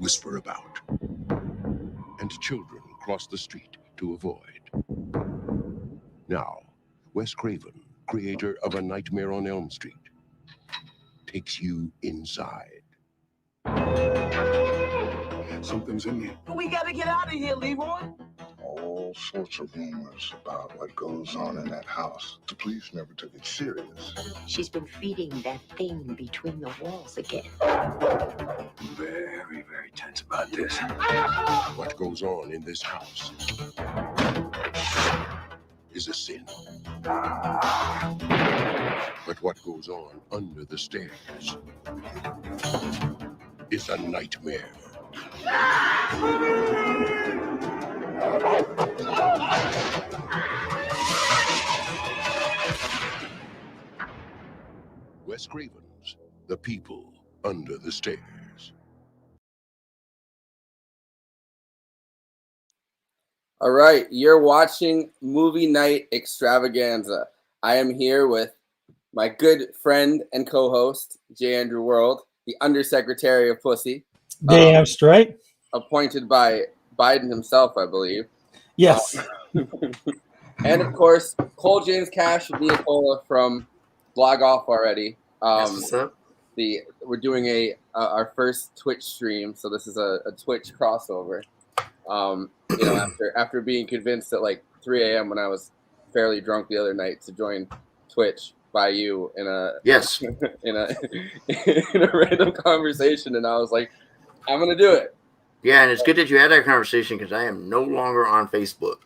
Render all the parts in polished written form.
whisper about, and children cross the street to avoid. Now, Wes Craven, creator of A Nightmare on Elm Street, takes you inside. Something's in there. We gotta get out of here, Leroy. All sorts of rumors about what goes on in that house. The police never took it serious. She's been feeding that thing between the walls again. Very, very tense about this. What goes on in this house is a sin. But what goes on under the stairs is a nightmare. Wes Craven's The People Under the Stairs. All right, you're watching Movie Night Extravaganza. I am here with my good friend and co-host, J. Andrew World, the Undersecretary of Pussy. Damn straight. Appointed by Biden himself, I believe. Yes. And of course, Cole James Cash and Nicola from Blog Off already. What's up? We're doing our first Twitch stream, so this is a Twitch crossover. After being convinced at like 3 a.m. when I was fairly drunk the other night to join Twitch by you in a in a random conversation, and I was like, I'm gonna do it. Yeah, and it's good that you had that conversation because I am no longer on Facebook.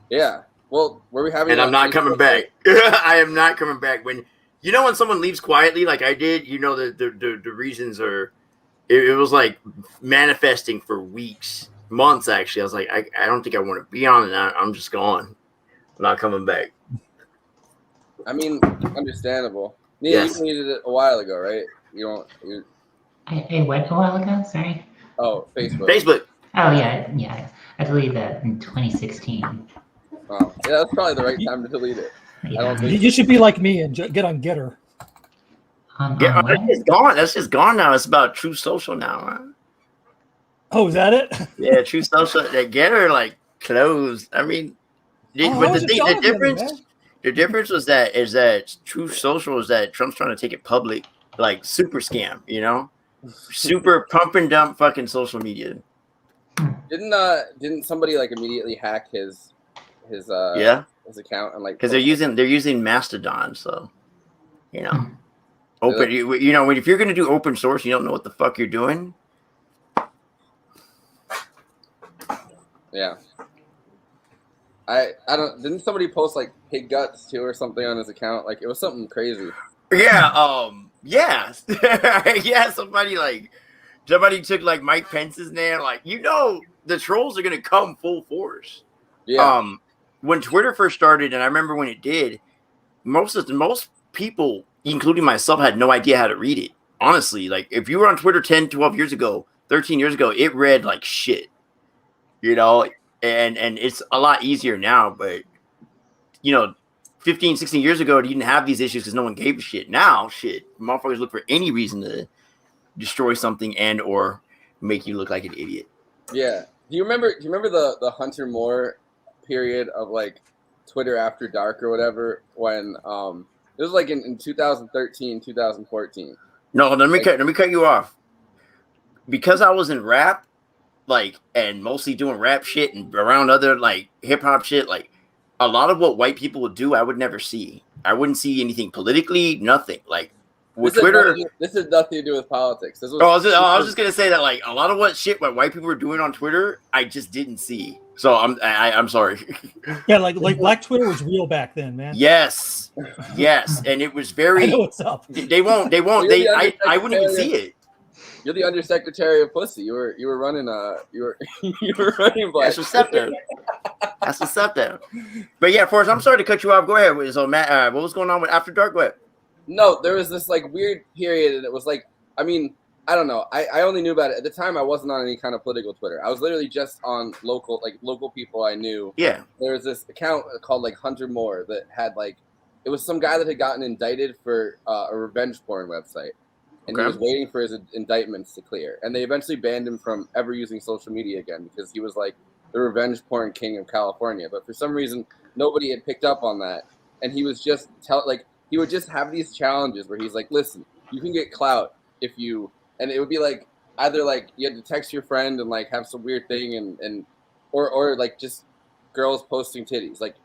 Yeah. Well, were we having? And I'm not coming back. I am not coming back. When someone leaves quietly, like I did, the reasons are. It was like manifesting for weeks, months. Actually, I was like, I don't think I want to be on it. I'm just gone. I'm not coming back. I mean, understandable. Nia, Yes. you needed it a while ago, right? I went a while ago, sorry. Oh, Facebook. Facebook. Oh, yeah. I deleted that in 2016. Oh, yeah, that's probably the right time to delete it. Yeah. I don't think You should be like me and get on Getter. Yeah, that's just gone. That's just gone now. It's about True Social now, huh? Oh, is that it? Yeah, True Social. They get her like closed. I mean, the difference was that True Social is that Trump's trying to take it public, like super scam, super pump and dump fucking social media. Didn't somebody like immediately hack his account and like because they're using Mastodon, so open if you're gonna do open source, you don't know what the fuck you're doing. Yeah. I don't. Didn't somebody post like pig guts too or something on his account? Like it was something crazy. Yeah. Yeah. Yeah. Somebody took like Mike Pence's name. Like the trolls are gonna come full force. Yeah. When Twitter first started, and I remember when it did, most people, including myself, had no idea how to read it. Honestly, like if you were on Twitter 10, 12 years ago, 13 years ago, it read like shit. And it's a lot easier now, but 15, 16 years ago, you didn't have these issues because no one gave a shit. Now, motherfuckers look for any reason to destroy something and or make you look like an idiot. Yeah. Do you remember the Hunter Moore period of like Twitter After Dark or whatever when it was like in 2013, 2014? No, let me cut you off. Because I was in rap, and mostly doing rap shit and around other hip hop shit, a lot of what white people would do, I would never see. I wouldn't see anything politically, nothing. With Twitter, this has nothing to do with politics. I was just gonna say that a lot of what white people were doing on Twitter, I just didn't see. So I'm sorry. Yeah, like Black Twitter was real back then, man. Yes, and it was very. I know what's up. They won't. I wouldn't even see it. You're the Undersecretary of Pussy. You were running running Black. That's what's up there. But yeah, Forrest, I'm sorry to cut you off. Go ahead. So Matt, what was going on with After Dark? Go ahead. No, there was this weird period, and it was I don't know. I only knew about it at the time. I wasn't on any kind of political Twitter. I was literally just on local people I knew. Yeah. There was this account called Hunter Moore that had it was some guy that had gotten indicted for a revenge porn website. and he was waiting for his indictments to clear. And they eventually banned him from ever using social media again because he was like the revenge porn king of California. But for some reason, nobody had picked up on that, and he was just he would just have these challenges where he's like, "Listen, you can get clout if you," and it would be like either like you had to text your friend and like have some weird thing or like just girls posting titties, like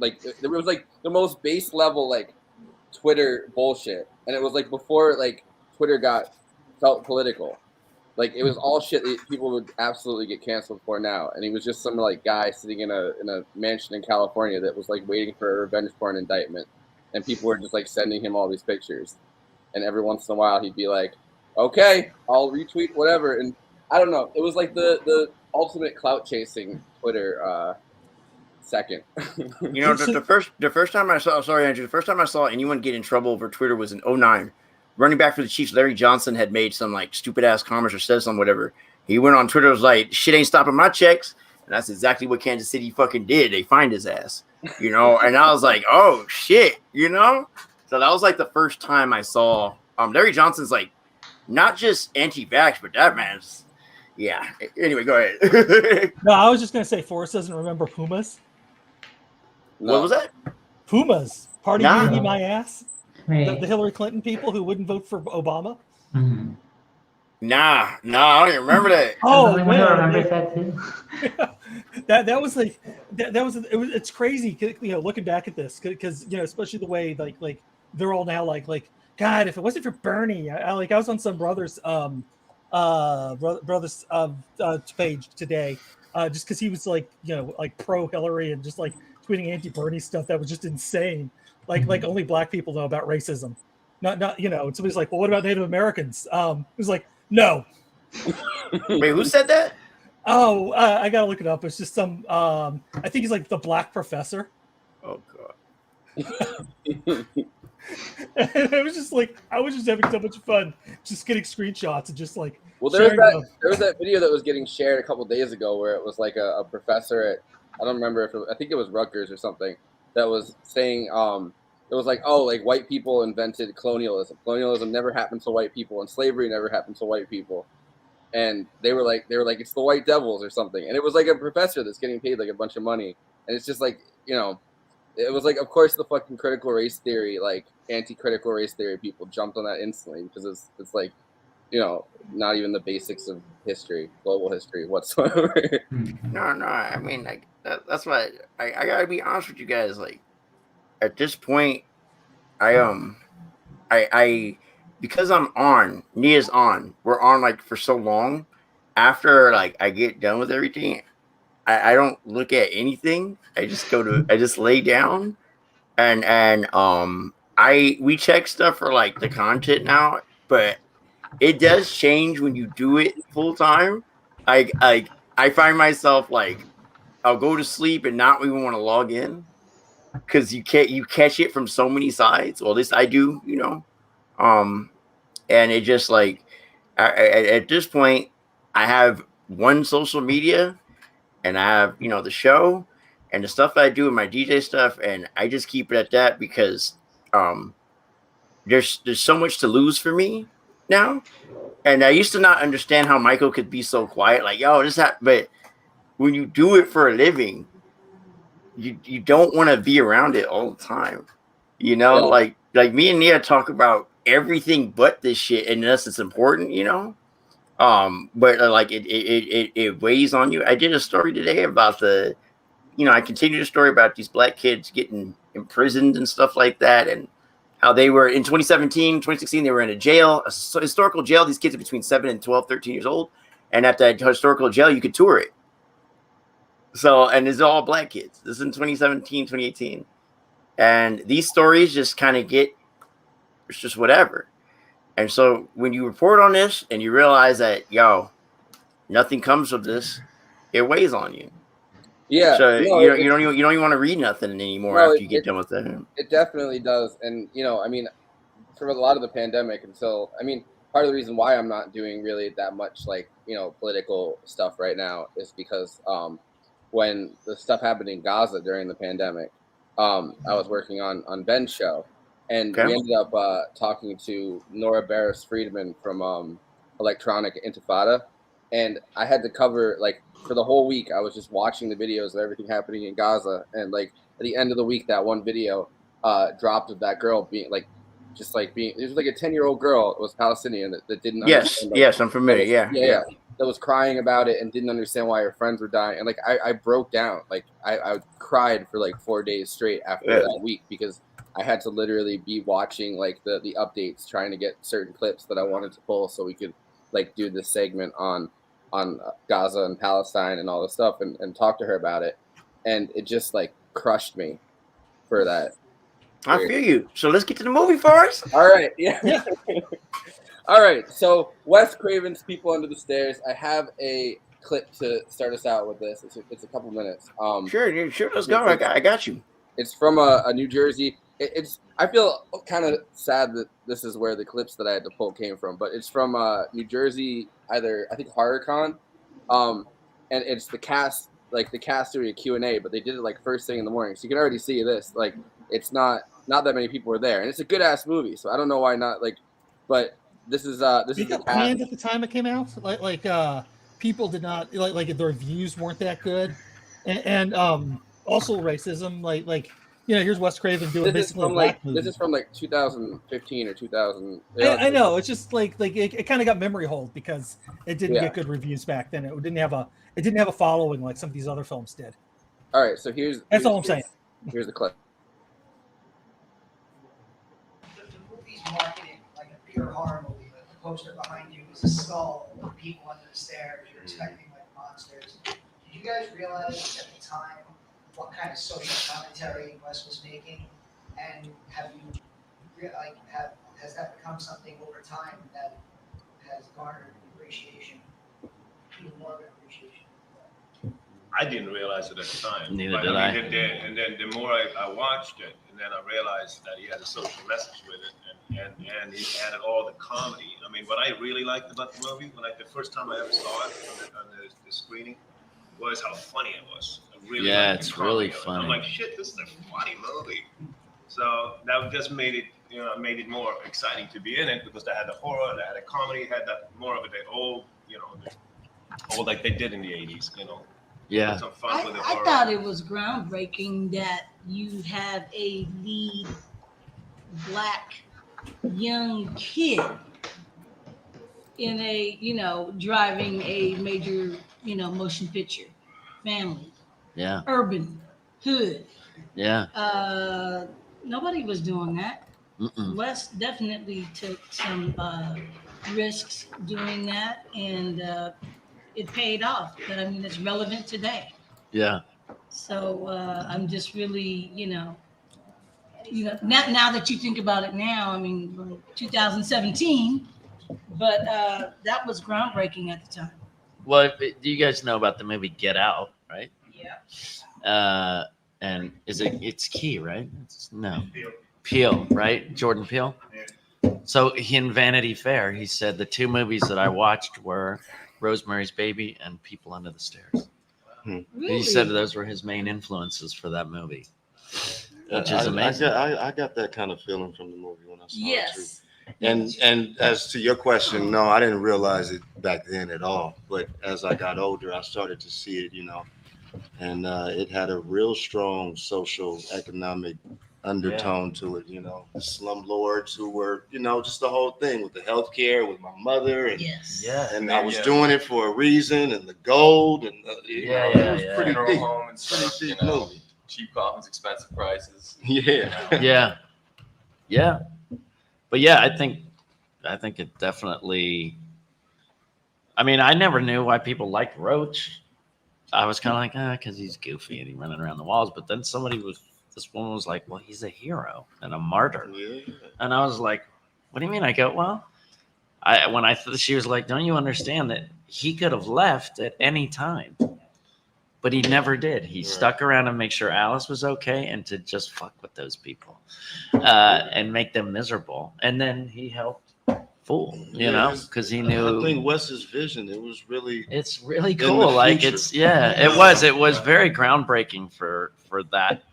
it was like the most base level like Twitter bullshit, and it was like before like Twitter felt political. Like it was all shit that people would absolutely get canceled for now, and he was just some like guy sitting in a mansion in California that was like waiting for a revenge porn indictment, and people were just like sending him all these pictures, and every once in a while he'd be like, "Okay, I'll retweet whatever," and I don't know. It was like the ultimate clout chasing Twitter second. You know, the first time I saw, sorry Andrew, the first time I saw anyone get in trouble over Twitter was in 2009. Running back for the Chiefs, Larry Johnson had made some like stupid ass comments or said some whatever. He went on Twitter, was like, "Shit ain't stopping my checks," and that's exactly what Kansas City fucking did. They fined his ass, you know. And I was like, "Oh shit," you know. So that was like the first time I saw Larry Johnson's like not just anti-vax, but that man's Anyway, go ahead. No, I was just gonna say Forrest doesn't remember Pumas. No. What was that? Pumas, party Nah. unity, my ass. Right. The Hillary Clinton people who wouldn't vote for Obama. Mhm. Nah, I don't even remember that. Oh I'm the only one who man, remembers that too. that was like it's crazy. You know, looking back at this, because you know, especially the way like they're all now like God, if it wasn't for Bernie, I was on some brothers page today, just because he was like, you know, like pro Hillary and just like tweeting anti Bernie stuff that was just insane. Like only black people know about racism. Not you know. And somebody's like, well, what about Native Americans? It was like, no. Wait, who said that? Oh, I gotta look it up. It's just some. I think he's like the black professor. Oh god. And it was just like I was just having so much fun, just getting screenshots and just like. Well, there was that video that was getting shared a couple days ago where it was like a professor at, I don't remember I think it was Rutgers or something, that was saying it was like, oh, like white people invented colonialism. Colonialism never happened to white people, and slavery never happened to white people. And they were like it's the white devils or something. And it was like a professor that's getting paid like a bunch of money. And it's just like, you know, it was like, of course, the fucking critical race theory, like anti-critical race theory people jumped on that instantly because it's like, you know, not even the basics of history, global history whatsoever. No, I mean, like that's why I gotta be honest with you guys. Like at this point, I because I'm on, Nia's on, we're on like for so long. After like I get done with everything, I don't look at anything. I just lay down and we check stuff for like the content now, but it does change when you do it full time. I find myself like I'll go to sleep and not even want to log in because you catch it from so many sides. Well, at least I do, you know. And it just like at this point, I have one social media, and I have, you know, the show and the stuff I do with my DJ stuff, and I just keep it at that because there's so much to lose for me now. And I used to not understand how Michael could be so quiet, like, yo, but when you do it for a living, you don't want to be around it all the time. You know, Yeah. like me and Nia talk about everything but this shit unless it's important, you know. But like it weighs on you. I did a story today about I continued a story about these black kids getting imprisoned and stuff like that, and how they were in 2017, 2016, they were in a jail, a historical jail. These kids are between 7 and 12, 13 years old. And at that historical jail, you could tour it. So, and it's all black kids. This is in 2017, 2018. And these stories just kind of it's just whatever. And so when you report on this and you realize that, nothing comes of this, it weighs on you. Yeah. So no, you don't even want to read nothing anymore after you get done with it. It definitely does. And, you know, I mean, for a lot of the pandemic part of the reason why I'm not doing really that much like, you know, political stuff right now is because when the stuff happened in Gaza during the pandemic, I was working on Ben's show, And we ended up talking to Nora Barris Friedman from Electronic Intifada, and I had to cover like for the whole week. I was just watching the videos of everything happening in Gaza, and like at the end of the week, that one video dropped of that girl being like, just like being. It was like a 10-year-old girl. It was Palestinian that didn't. Understand, like, yes, I'm familiar. Yeah. That was crying about it and didn't understand why her friends were dying. And like I broke down. Like I cried for like 4 days straight after that week because I had to literally be watching like the updates, trying to get certain clips that I wanted to pull so we could like do this segment on Gaza and Palestine and all this stuff and talk to her about it. And it just like crushed me for that. I feel you. So let's get to the movie, Forrest. All right. Yeah. All right, so Wes Craven's People Under the Stairs. I have a clip to start us out with this. It's a couple minutes. Sure, let's go. I got you. It's from a New Jersey. I feel kind of sad that this is where the clips that I had to pull came from, but it's from New Jersey, I think HorrorCon, and it's the cast doing a Q&A, but they did it like first thing in the morning, so you can already see this. Like it's not that many people were there, and it's a good ass movie, so I don't know why not. Like, but this is the cast. Planned at the time it came out. Like people did not like the reviews weren't that good, and also racism. Like here's Wes Craven doing basically a black movie. This is from like 2015 or 2000. I know it's just like it kind of got memory hold because it didn't get good reviews back then. It didn't have a following like some of these other films did. All right, so that's all I'm saying. Here's the clip. The movie's marketed like a pure horror movie. The poster behind you is a skull with people under the stairs. You're expecting like monsters. Did you guys realize at the time what kind of social commentary Wes was making? And have you has that become something over time that has garnered appreciation, even more of an appreciation? I didn't realize it at the time. Neither did I. And then the more I watched it, and then I realized that he had a social message with it, and he added all the comedy. I mean, what I really liked about the movie, the first time I ever saw it on the screening, was how funny it was. It's really funny. I'm like, shit, this is a funny movie. So that just made it more exciting to be in it because they had the horror, they had the comedy, had that more of the old, like they did in the 80s, Yeah. Some fun with the I horror. thought it was groundbreaking that you have a lead black young kid in a, driving a major, motion picture, family. Yeah. Urban, hood. Yeah. Nobody was doing that. Mm-mm. Wes definitely took some risks doing that, and it paid off. But I mean, it's relevant today. Yeah. So I'm just really, now that you think about it now, I mean, 2017, but that was groundbreaking at the time. Well, do you guys know about the movie Get Out, right? Yeah. And it's Key, right? Peele, right? Jordan Peele. Yeah. So in Vanity Fair, he said the two movies that I watched were Rosemary's Baby and People Under the Stairs. Really? He said those were his main influences for that movie, which is amazing. I got that kind of feeling from the movie when I saw it too. Yes. And as to your question, no, I didn't realize it back then at all. But as I got older, I started to see it, and it had a real strong social, economic undertone to it, the slumlords who were, just the whole thing with the healthcare, with my mother, and and I was doing it for a reason, and the gold, and it was pretty deep, home and stuff, pretty deep movie. Cheap coffins, expensive prices. Yeah. But yeah, I think it definitely. I mean, I never knew why people liked Roach. I was kind of like, because he's goofy and he's running around the walls. But then this woman was like, well, he's a hero and a martyr. Yeah. And I was like, what do you mean? I go, well, she was like, don't you understand that he could have left at any time, but he never did. He stuck around to make sure Alice was okay and to just fuck with those people and make them miserable. And then he helped Fool, because he knew. I think Wes's vision, it's really cool. Like it was very groundbreaking for that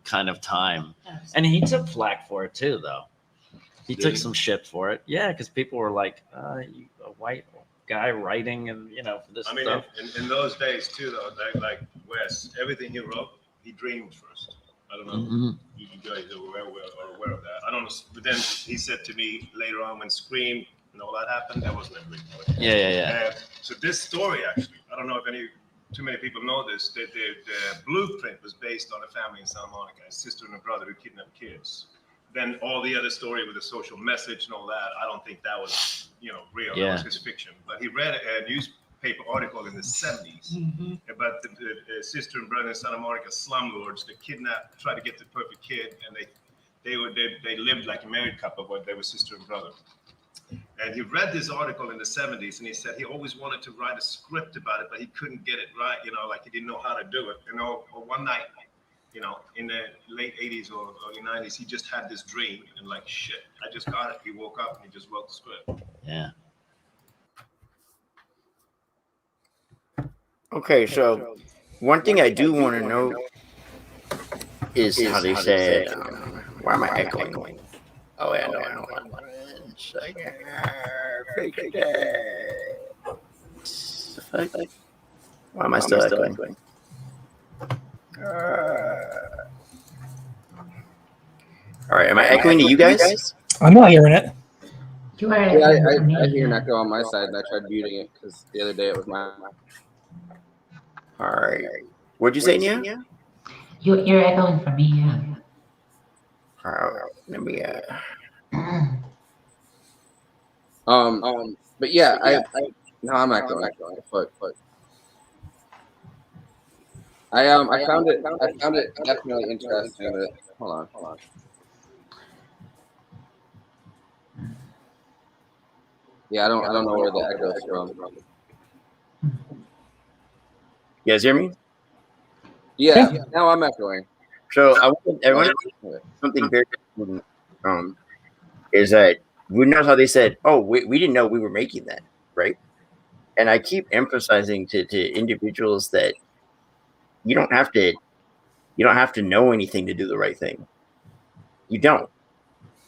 kind of time. And he took flack for it too, though. He took some shit for it. Yeah, because people were like, you a white guy writing and, for this I mean, stuff. in those days too, though, like Wes, everything he wrote, he dreamed first. I don't know. You guys are aware of that. I don't know. But then he said to me later on when Scream and all that happened, that wasn't a great point. Yeah. So this story, actually, I don't know if too many people know this, that the blueprint was based on a family in Santa Monica, a sister and a brother who kidnapped kids. Then all the other story with the social message and all that, I don't think that was, real. Yeah. That was his fiction. But he read a newspaper article in the 70s about the sister and brother in Santa Monica slumlords that tried to get the perfect kid, and they lived like a married couple, but they were sister and brother. And he read this article in the 70s, and he said he always wanted to write a script about it, but he couldn't get it right, like he didn't know how to do it. One night, in the late 80s or early 90s, he just had this dream, and like, shit, I just got it. He woke up and he just wrote the script. Yeah. Okay, so one thing I do want to know is how they said, why am I echoing? Oh, yeah, no. One second. Why am I still echoing? All right, am I echoing to you guys? I'm not hearing it. You are. Yeah, I hear an echo on my side, and I tried muting it because the other day it was my. All right. What'd you say, Nia? You're echoing for me, yeah. All right, let me. But yeah, no, I'm echoing. But I found it definitely interesting. That hold on. Yeah, I don't know where the echo is from. You guys hear me? Yeah. Now I'm echoing. So I want something very important. Is that we know how they said, "Oh, we didn't know we were making that," right? And I keep emphasizing to individuals that you don't have to know anything to do the right thing. You don't.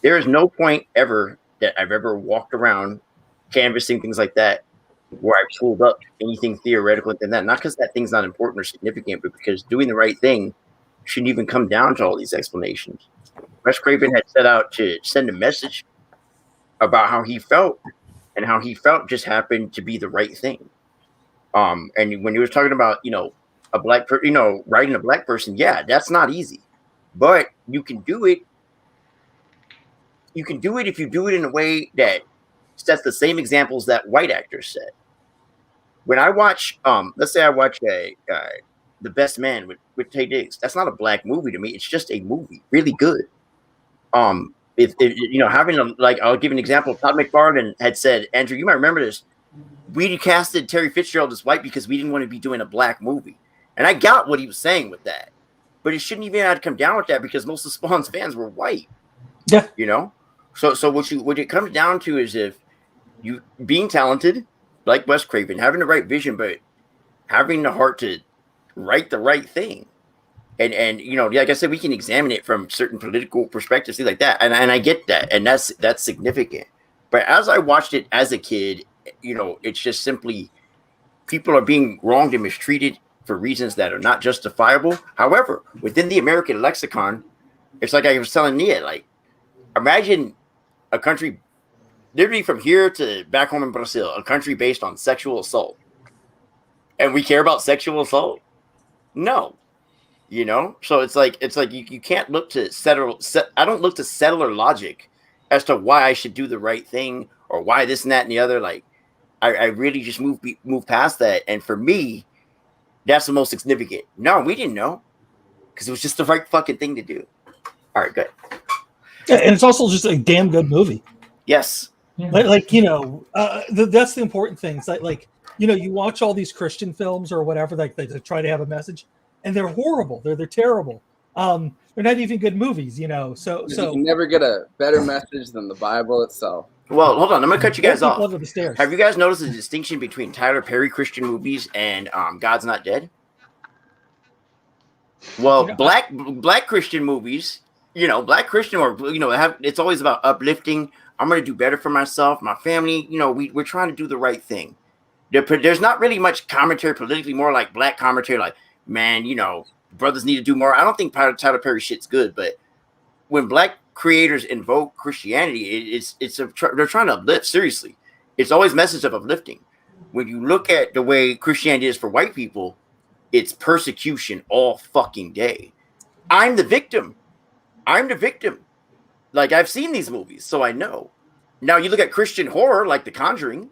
There is no point ever that I've ever walked around canvassing things like that where I pulled up anything theoretical than that. Not because that thing's not important or significant, but because doing the right thing shouldn't even come down to all these explanations. Wes Craven had set out to send a message about how he felt, and how he felt just happened to be the right thing. And when he was talking about, a black person, writing a black person, yeah, that's not easy, but you can do it. You can do it if you do it in a way that sets the same examples that white actors set. When I watch, let's say I watch The Best Man with Taye Diggs, that's not a black movie to me. It's just a movie, really good. If having I'll give an example. Todd McFarlane had said, Andrew, you might remember this. We casted Terry Fitzgerald as white because we didn't want to be doing a black movie, and I got what he was saying with that. But it shouldn't even have to come down with that because most of Spawn's fans were white. Yeah, So what it comes down to is if you being talented like Wes Craven, having the right vision, but having the heart to write the right thing. And like I said, we can examine it from certain political perspectives, things like that. And I get that, and that's significant. But as I watched it as a kid, it's just simply people are being wronged and mistreated for reasons that are not justifiable. However, within the American lexicon, it's like I was telling Nia, like, imagine a country literally from here to back home in Brazil, a country based on sexual assault. And we care about sexual assault? No. So it's like you can't look to I don't look to settler logic as to why I should do the right thing or why this and that and the other. Like I really just move past that. And for me, that's the most significant. No, we didn't know because it was just the right fucking thing to do. All right, good. Yeah, and it's also just a damn good movie. Yes. That's the important thing. It's like you watch all these Christian films or whatever, like they try to have a message, and they're horrible. They're terrible. They're not even good movies. So you can never get a better message than the Bible itself. Well, hold on. I'm gonna cut you guys off. Under the stairs. Have you guys noticed the distinction between Tyler Perry Christian movies and God's Not Dead? Well, You know, black Christian movies, black Christian or it's always about uplifting. I'm gonna do better for myself, my family. We're trying to do the right thing. There's not really much commentary politically, more like black commentary, like, man, brothers need to do more. I don't think Tyler Perry shit's good, but when black creators invoke Christianity, they're trying to uplift. Seriously, it's always message of uplifting. When you look at the way Christianity is for white people, it's persecution all fucking day. I'm the victim. Like, I've seen these movies, so I know. Now you look at Christian horror, like The Conjuring.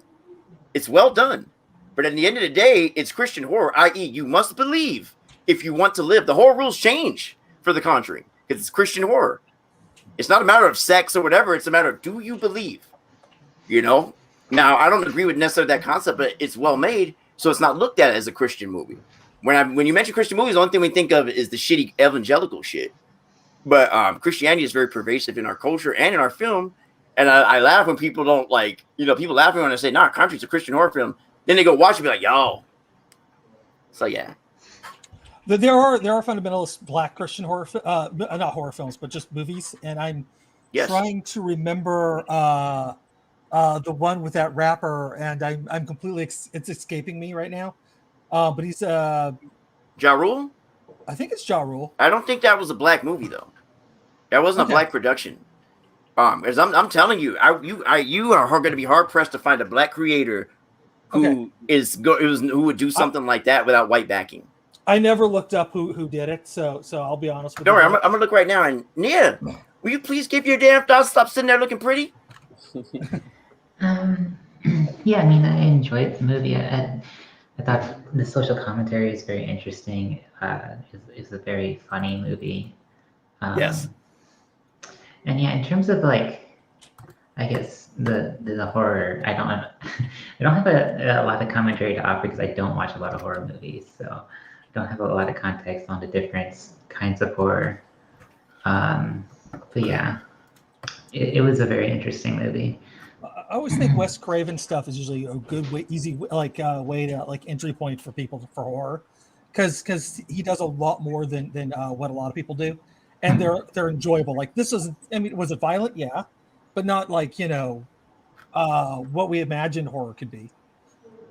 It's well done, but at the end of the day, it's Christian horror, i.e., you must believe if you want to live. The horror rules change for The Conjuring because it's Christian horror. It's not a matter of sex or whatever. It's a matter of, do you believe? Now, I don't agree with necessarily that concept, but it's well made, so it's not looked at as a Christian movie. When you mention Christian movies, the only thing we think of is the shitty evangelical shit. But Christianity is very pervasive in our culture and in our film. And I laugh when people don't people laugh when I say, nah, Conjuring's a Christian horror film. Then they go watch it and be like, yo. So, yeah. There are fundamentalist black Christian horror, not horror films, but just movies. And I'm trying to remember the one with that rapper, and I'm completely it's escaping me right now. But he's Ja Rule? I think it's Ja Rule. I don't think that was a black movie though. That wasn't a black production. As I'm telling you, you are going to be hard pressed to find a black creator who who would do something like that without white backing. I never looked up who did it, so I'll be honest with you. you. Don't worry, I'm gonna look right now. And Nia, will you please give your damn thoughts? Stop sitting there looking pretty. Yeah, I mean, I enjoyed the movie. I thought the social commentary is very interesting. It's a very funny movie. Yes. And yeah, in terms of I guess the horror, I don't have a lot of commentary to offer because I don't watch a lot of horror movies, so I don't have a lot of context on the different kinds of horror. But yeah, it was a very interesting movie. I always think Wes Craven stuff is usually a good easy way to entry point for people for horror, because he does a lot more than what a lot of people do, and they're enjoyable. Like this is, I mean, was it violent? Yeah, but not what we imagined horror could be.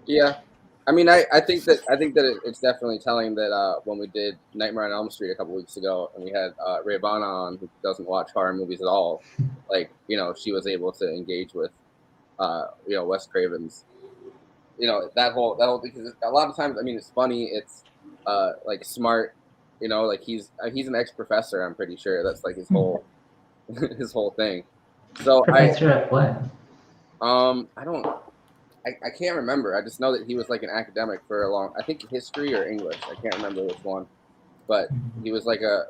Yeah, I mean, I think that it's definitely telling that when we did Nightmare on Elm Street a couple weeks ago, and we had Ray Vaughn on, who doesn't watch horror movies at all, she was able to engage with Wes Craven's, that whole because a lot of times, I mean, it's funny, it's smart, he's an ex-professor. I'm pretty sure that's his whole his whole thing. So Professor of what? I can't remember. I just know that he was an academic for I think history or English. I can't remember which one. But he was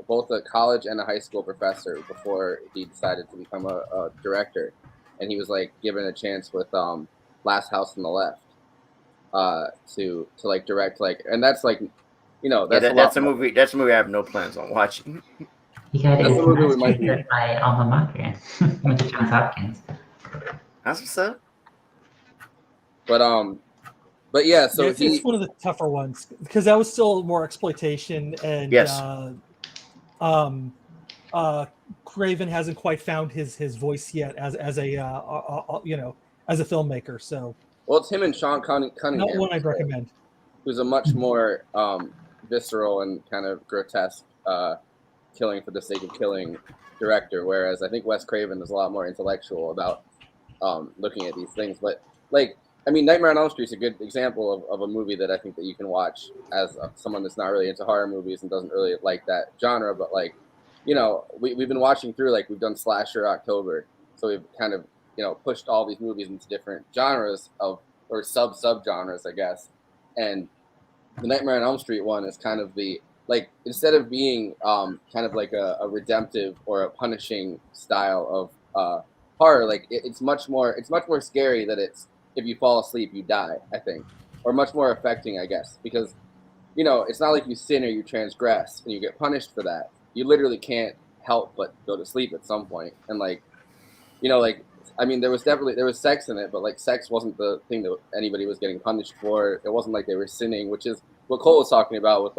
both a college and a high school professor before he decided to become a director. And he was given a chance with Last House on the Left to direct and that's that's a movie. That's a movie I have no plans on watching. He got his master's at my alma mater. Went to Johns Hopkins. That's what's up. But yeah, so it's one of the tougher ones because that was still more exploitation, and Craven hasn't quite found his voice yet as a filmmaker. So it's him and Sean Cunningham. Not one I'd recommend. Who's a much more visceral and kind of grotesque killing for the sake of killing director, whereas I think Wes Craven is a lot more intellectual about looking at these things. But I mean, Nightmare on Elm Street is a good example of a movie that I think that you can watch as someone that's not really into horror movies and doesn't really like that genre. But we've been watching through, we've done Slasher October, so we've kind of pushed all these movies into different genres or sub-genres, I guess. And the Nightmare on Elm Street one is kind of the instead of being kind of a redemptive or a punishing style of horror, it's much more scary that it's, if you fall asleep, you die, I think. Or much more affecting, I guess. Because, it's not like you sin or you transgress and you get punished for that. You literally can't help but go to sleep at some point. And, I mean, there was sex in it, but, sex wasn't the thing that anybody was getting punished for. It wasn't like they were sinning, which is what Cole was talking about with,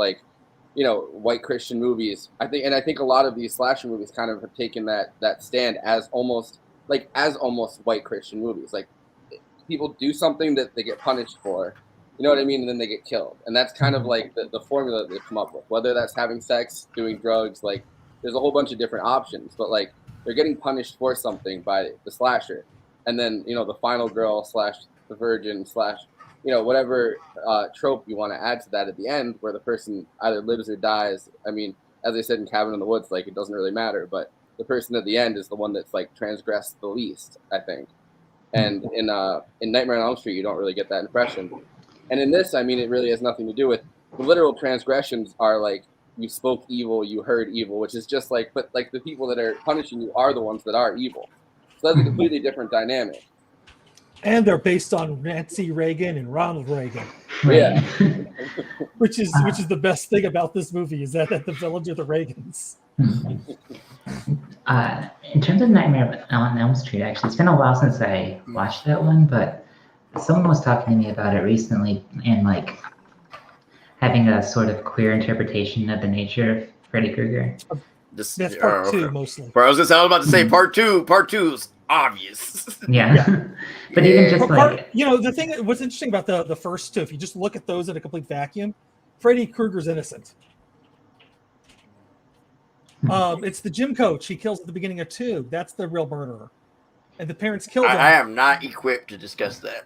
white Christian movies. I think a lot of these slasher movies kind of have taken that stand as almost white Christian movies. Like people do something that they get punished for, you know what I mean, and then they get killed. And that's kind of like the formula that they've come up with. Whether that's having sex, doing drugs, like there's a whole bunch of different options. But like they're getting punished for something by the slasher, and then the final girl / the virgin / whatever trope you want to add to that at the end, where the person either lives or dies. I mean, as I said in Cabin in the Woods, like it doesn't really matter, but the person at the end is the one that's like transgressed the least, I think. And in Nightmare on Elm Street, you don't really get that impression. And in this, I mean, it really has nothing to do with the literal transgressions. Are like you spoke evil, you heard evil, which is just like, but like the people that are punishing you are the ones that are evil. So that's a completely different dynamic. And they're based on Nancy Reagan and Ronald Reagan. Yeah. which is the best thing about this movie is that the village are the Reagans. In terms of Nightmare on Elm Street, actually, it's been a while since I watched that one, but someone was talking to me about it recently and like having a sort of queer interpretation of the nature of Freddy Krueger. That's part two mostly. I was about to say part two. Part two is obvious. Yeah. But even just like the thing, what's interesting about the first two, if you just look at those in a complete vacuum, Freddy Krueger's innocent. It's the gym coach he kills at the beginning of 2. That's the real murderer, and the parents killed him. I am not equipped to discuss that.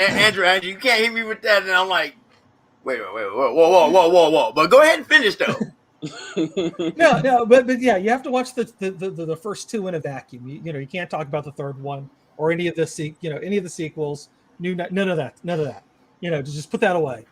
Andrew, you can't hit me with that, and I'm like, wait, whoa. But go ahead and finish though. No, but yeah, you have to watch the first 2 in a vacuum. You can't talk about the third one or any of the sequels. None of that. Just put that away.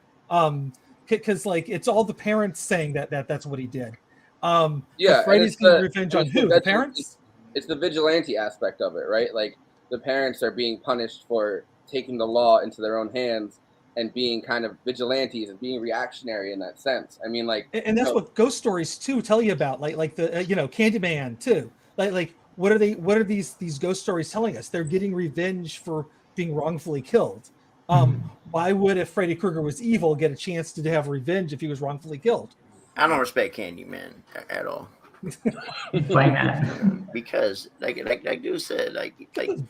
Because like it's all the parents saying that's what he did. Freddy's getting revenge on who? The parents? It's the vigilante aspect of it, right? Like the parents are being punished for taking the law into their own hands and being kind of vigilantes and being reactionary in that sense. I mean, like, and that's what ghost stories too tell you about. Like the Candyman too. Like what are these ghost stories telling us? They're getting revenge for being wrongfully killed. Why would, if Freddy Krueger was evil, get a chance to have revenge if he was wrongfully killed? I don't respect Candyman at all. Why not? Because like dude said, like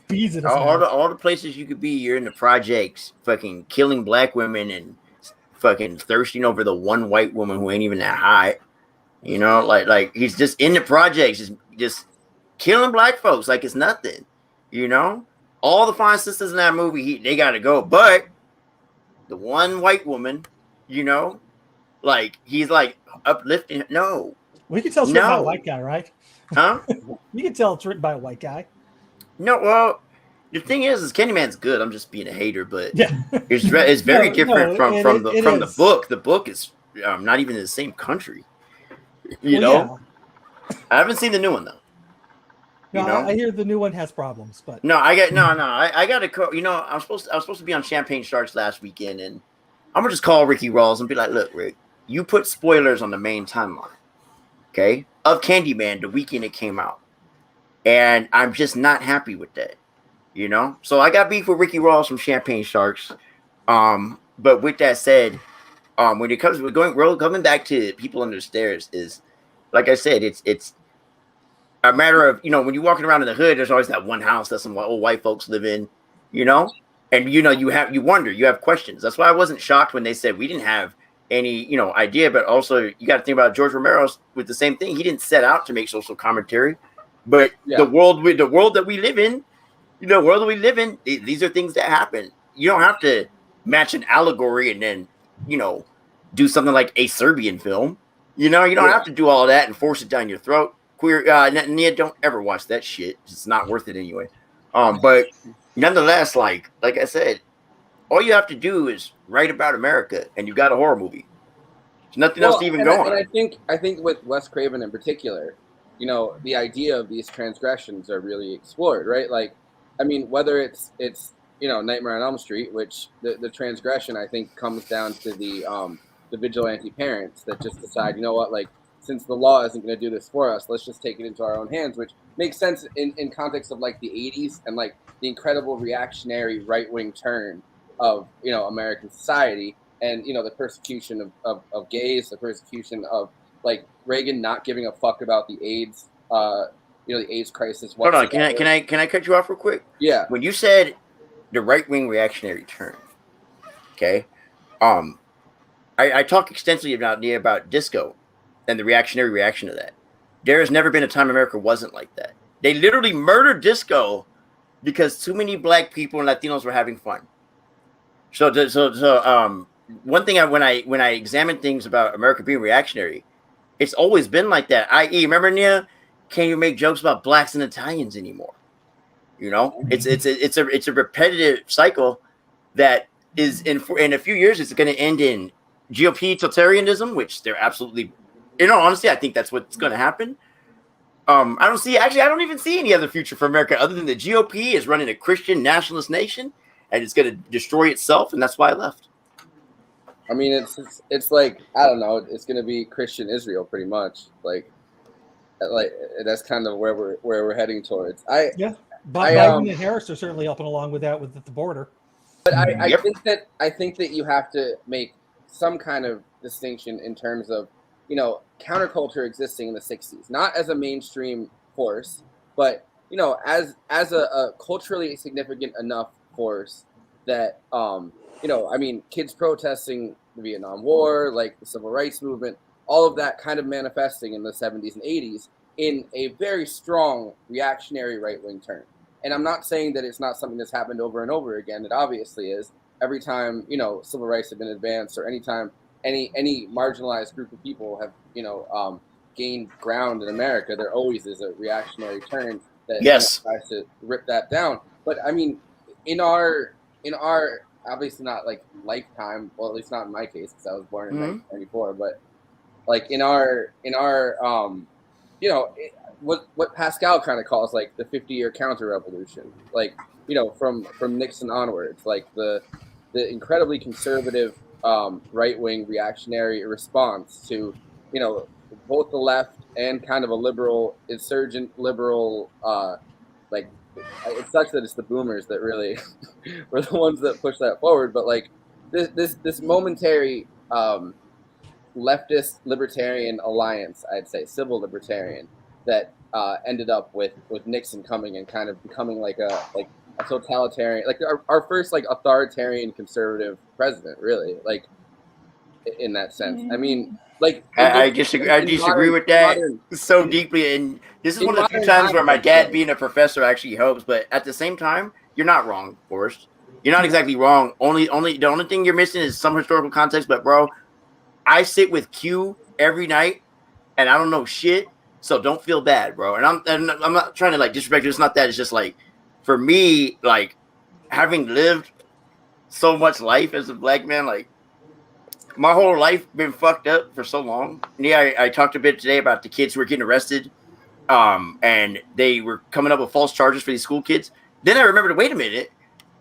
bees in all the places you could be, you're in the projects, fucking killing black women and fucking thirsting over the one white woman who ain't even that hot. Like he's just in the projects, just killing black folks like it's nothing. All the fine sisters in that movie, they got to go. But the one white woman, like he's like uplifting. No, we can tell it's written by a white guy, right? Huh? You can tell it's written by a white guy. No, well, the thing is Candyman's good. I'm just being a hater, but yeah, it's very different from the book. The book is not even in the same country. Yeah. I haven't seen the new one though. No, I hear the new one has problems, but I got to. I was supposed to be on Champagne Sharks last weekend, and I'm gonna just call Ricky Rawls and be like, "Look, Rick, you put spoilers on the main timeline, okay, of Candyman the weekend it came out, and I'm just not happy with that, So I got beef with Ricky Rawls from Champagne Sharks. But with that said, when it comes to coming back to People Under the Stairs, is like I said, it's a matter of, when you're walking around in the hood, there's always that one house that some old white folks live in, and you wonder, you have questions. That's why I wasn't shocked when they said we didn't have any, idea, but also you got to think about George Romero's with the same thing. He didn't set out to make social commentary, but the world that we live in, these are things that happen. You don't have to match an allegory and then, do something like a Serbian film. You don't have to do all that and force it down your throat. Nia, don't ever watch that shit. It's not worth it anyway. But nonetheless, like I said, all you have to do is write about America, and you got a horror movie. There's nothing else to even go on. And I think with Wes Craven in particular, the idea of these transgressions are really explored, right? Like, I mean, whether it's Nightmare on Elm Street, which the transgression I think comes down to the vigilante parents that just decide, like, since the law isn't going to do this for us, let's just take it into our own hands, which makes sense in context of like the 80s and like the incredible reactionary right-wing turn of American society, and the persecution of gays, the persecution of like Reagan not giving a fuck about the AIDS, the AIDS crisis. Hold on, whatsoever. can I cut you off real quick? Yeah. When you said the right wing reactionary turn, okay, I talk extensively about disco and the reactionary reaction to that. There has never been a time America wasn't like that. They literally murdered disco because too many black people and Latinos were having fun. So one thing when I examine things about America being reactionary, it's always been like that. I.e., remember Nia, can you make jokes about blacks and Italians anymore? It's a repetitive cycle that is in a few years it's going to end in GOP totalitarianism, which they're absolutely. In all honesty, I think that's what's going to happen. I don't even see any other future for America other than the GOP is running a Christian nationalist nation and it's going to destroy itself, and that's why I left. I mean, it's like, I don't know, it's going to be Christian Israel pretty much. Like that's kind of where we're heading towards. Biden and Harris are certainly up and along with that with the border. But I think that you have to make some kind of distinction in terms of counterculture existing in the 60s, not as a mainstream force, but as a culturally significant enough force that kids protesting the Vietnam War, like the Civil Rights Movement, all of that kind of manifesting in the 70s and 80s in a very strong reactionary right-wing turn. And I'm not saying that it's not something that's happened over and over again. It obviously is. Every time civil rights have been advanced, or anytime any marginalized group of people have gained ground in America, there always is a reactionary turn that tries to rip that down. But I mean, in our obviously not like lifetime, well, at least not in my case because I was born in 1994, but like in our what Pascal kind of calls like the 50-year counter revolution, like from Nixon onwards, like the incredibly conservative right-wing reactionary response to both the left and kind of a liberal insurgent liberal like it sucks that it's the boomers that really were the ones that push that forward, but like this momentary leftist libertarian alliance, I'd say civil libertarian, that ended up with Nixon coming and kind of becoming like a totalitarian, like our first like authoritarian conservative president, really, like in that sense. I mean, like I disagree with that so deeply, and this is one of the few times where my dad being a professor actually helps. But at the same time, you're not wrong, Forrest. You're not exactly wrong. The only thing you're missing is some historical context. But bro, I sit with Q every night, and I don't know shit. So don't feel bad, bro. And I'm not trying to like disrespect you. It's not that. It's just like, for me, like having lived so much life as a black man, like my whole life been fucked up for so long. Yeah, I talked a bit today about the kids who were getting arrested, and they were coming up with false charges for these school kids. Then I remembered, wait a minute,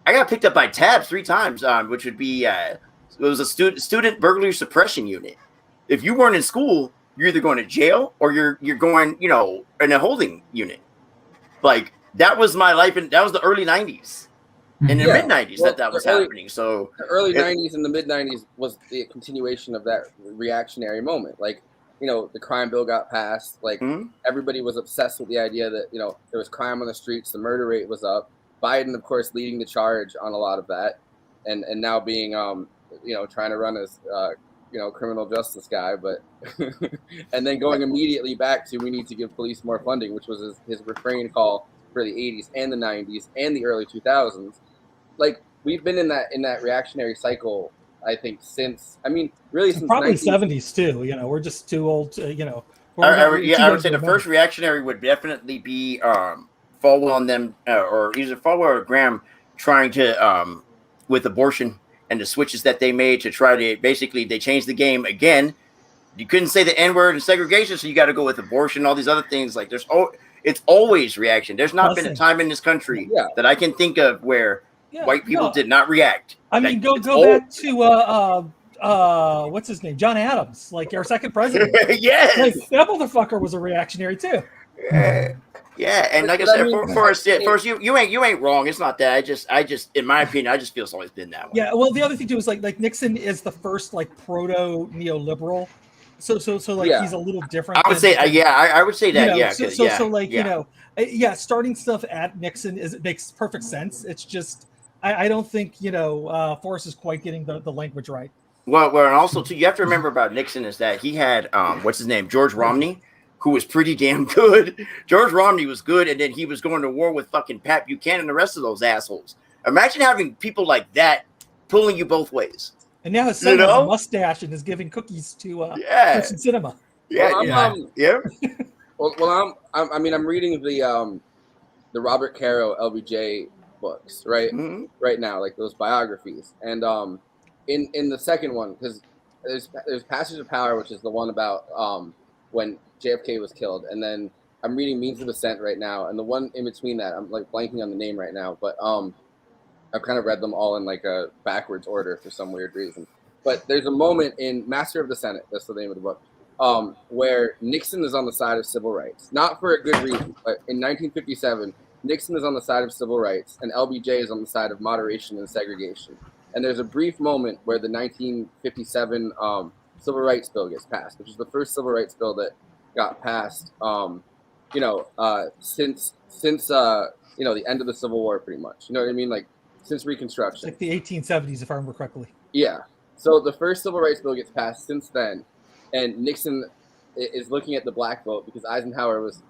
I got picked up by TAB 3 times, which would be it was a student burglary suppression unit. If you weren't in school, you're either going to jail or you're going, in a holding unit. Like that was my life, and that was the early 90s. In the mid 90s, that was happening. So the early 90s and the mid 90s was the continuation of that reactionary moment. Like, the crime bill got passed. Like everybody was obsessed with the idea that, there was crime on the streets. The murder rate was up. Biden, of course, leading the charge on a lot of that. And now being, trying to run as, criminal justice guy, but, and then going immediately back to, we need to give police more funding, which was his refrain call for the 80s and the 90s and the early 2000s. Like we've been in that reactionary cycle, I think, sinse probably 70s too. We're just too old to, I would say the first reactionary would definitely be Falwell and them, or either Falwell or Graham trying to with abortion and the switches that they made to try to basically, they changed the game again. You couldn't say the N-word and segregation, so you got to go with abortion, all these other things. Like it's always reaction. There's not been a time in this country that I can think of where white people did not react. I mean, go back to what's his name, John Adams, like our second president. Yes, like, that motherfucker was a reactionary too. Yeah, and like I But said, mean, Forrest, you ain't wrong. It's not that. I just, in my opinion, I just feel it's always been that way. Yeah, well, the other thing too is like Nixon is the first like proto neoliberal, so like Yeah. he's a little different. I would say, I would say that, you know, yeah, so like you know, starting stuff at Nixon it makes perfect sense. It's just I don't think Forrest is quite getting the language right. Well, and also too, you have to remember about Nixon is that he had what's his name, George Romney, who was pretty damn good. George Romney was good, and then he was going to war with fucking Pat Buchanan and the rest of those assholes. Imagine having people like that pulling you both ways. And now his son has a mustache and is giving cookies to Christian Cinema. Yeah, Well, I'm reading the Robert Caro LBJ books right now, like those biographies, and in the second one, because there's Passage of Power, which is the one about when JFK was killed, and then I'm reading Means of Ascent right now, and the one in between that, I'm like blanking on the name right now, but I've kind of read them all in like a backwards order for some weird reason. But there's a moment in Master of the Senate, that's the name of the book, where Nixon is on the side of civil rights, not for a good reason, but in 1957, Nixon is on the side of civil rights, and LBJ is on the side of moderation and segregation. And there's a brief moment where the 1957 Civil Rights Bill gets passed, which is the first civil rights bill that got passed, since the end of the Civil War, pretty much. You know what I mean? Like since Reconstruction, like the 1870s, if I remember correctly. Yeah. So the first civil rights bill gets passed since then, and Nixon is looking at the black vote because Eisenhower was,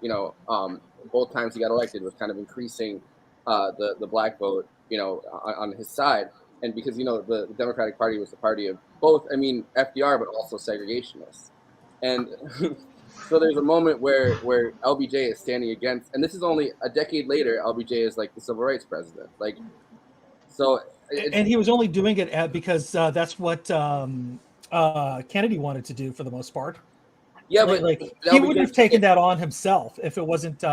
both times he got elected was kind of increasing the black vote, on his side. And because, the Democratic Party was the party of both, FDR, but also segregationists. And so there's a moment where LBJ is standing against, and this is only a decade later, LBJ is like the civil rights president. Like, so. And he was only doing it because that's what Kennedy wanted to do for the most part. Yeah, like he wouldn't have taken that on himself if it wasn't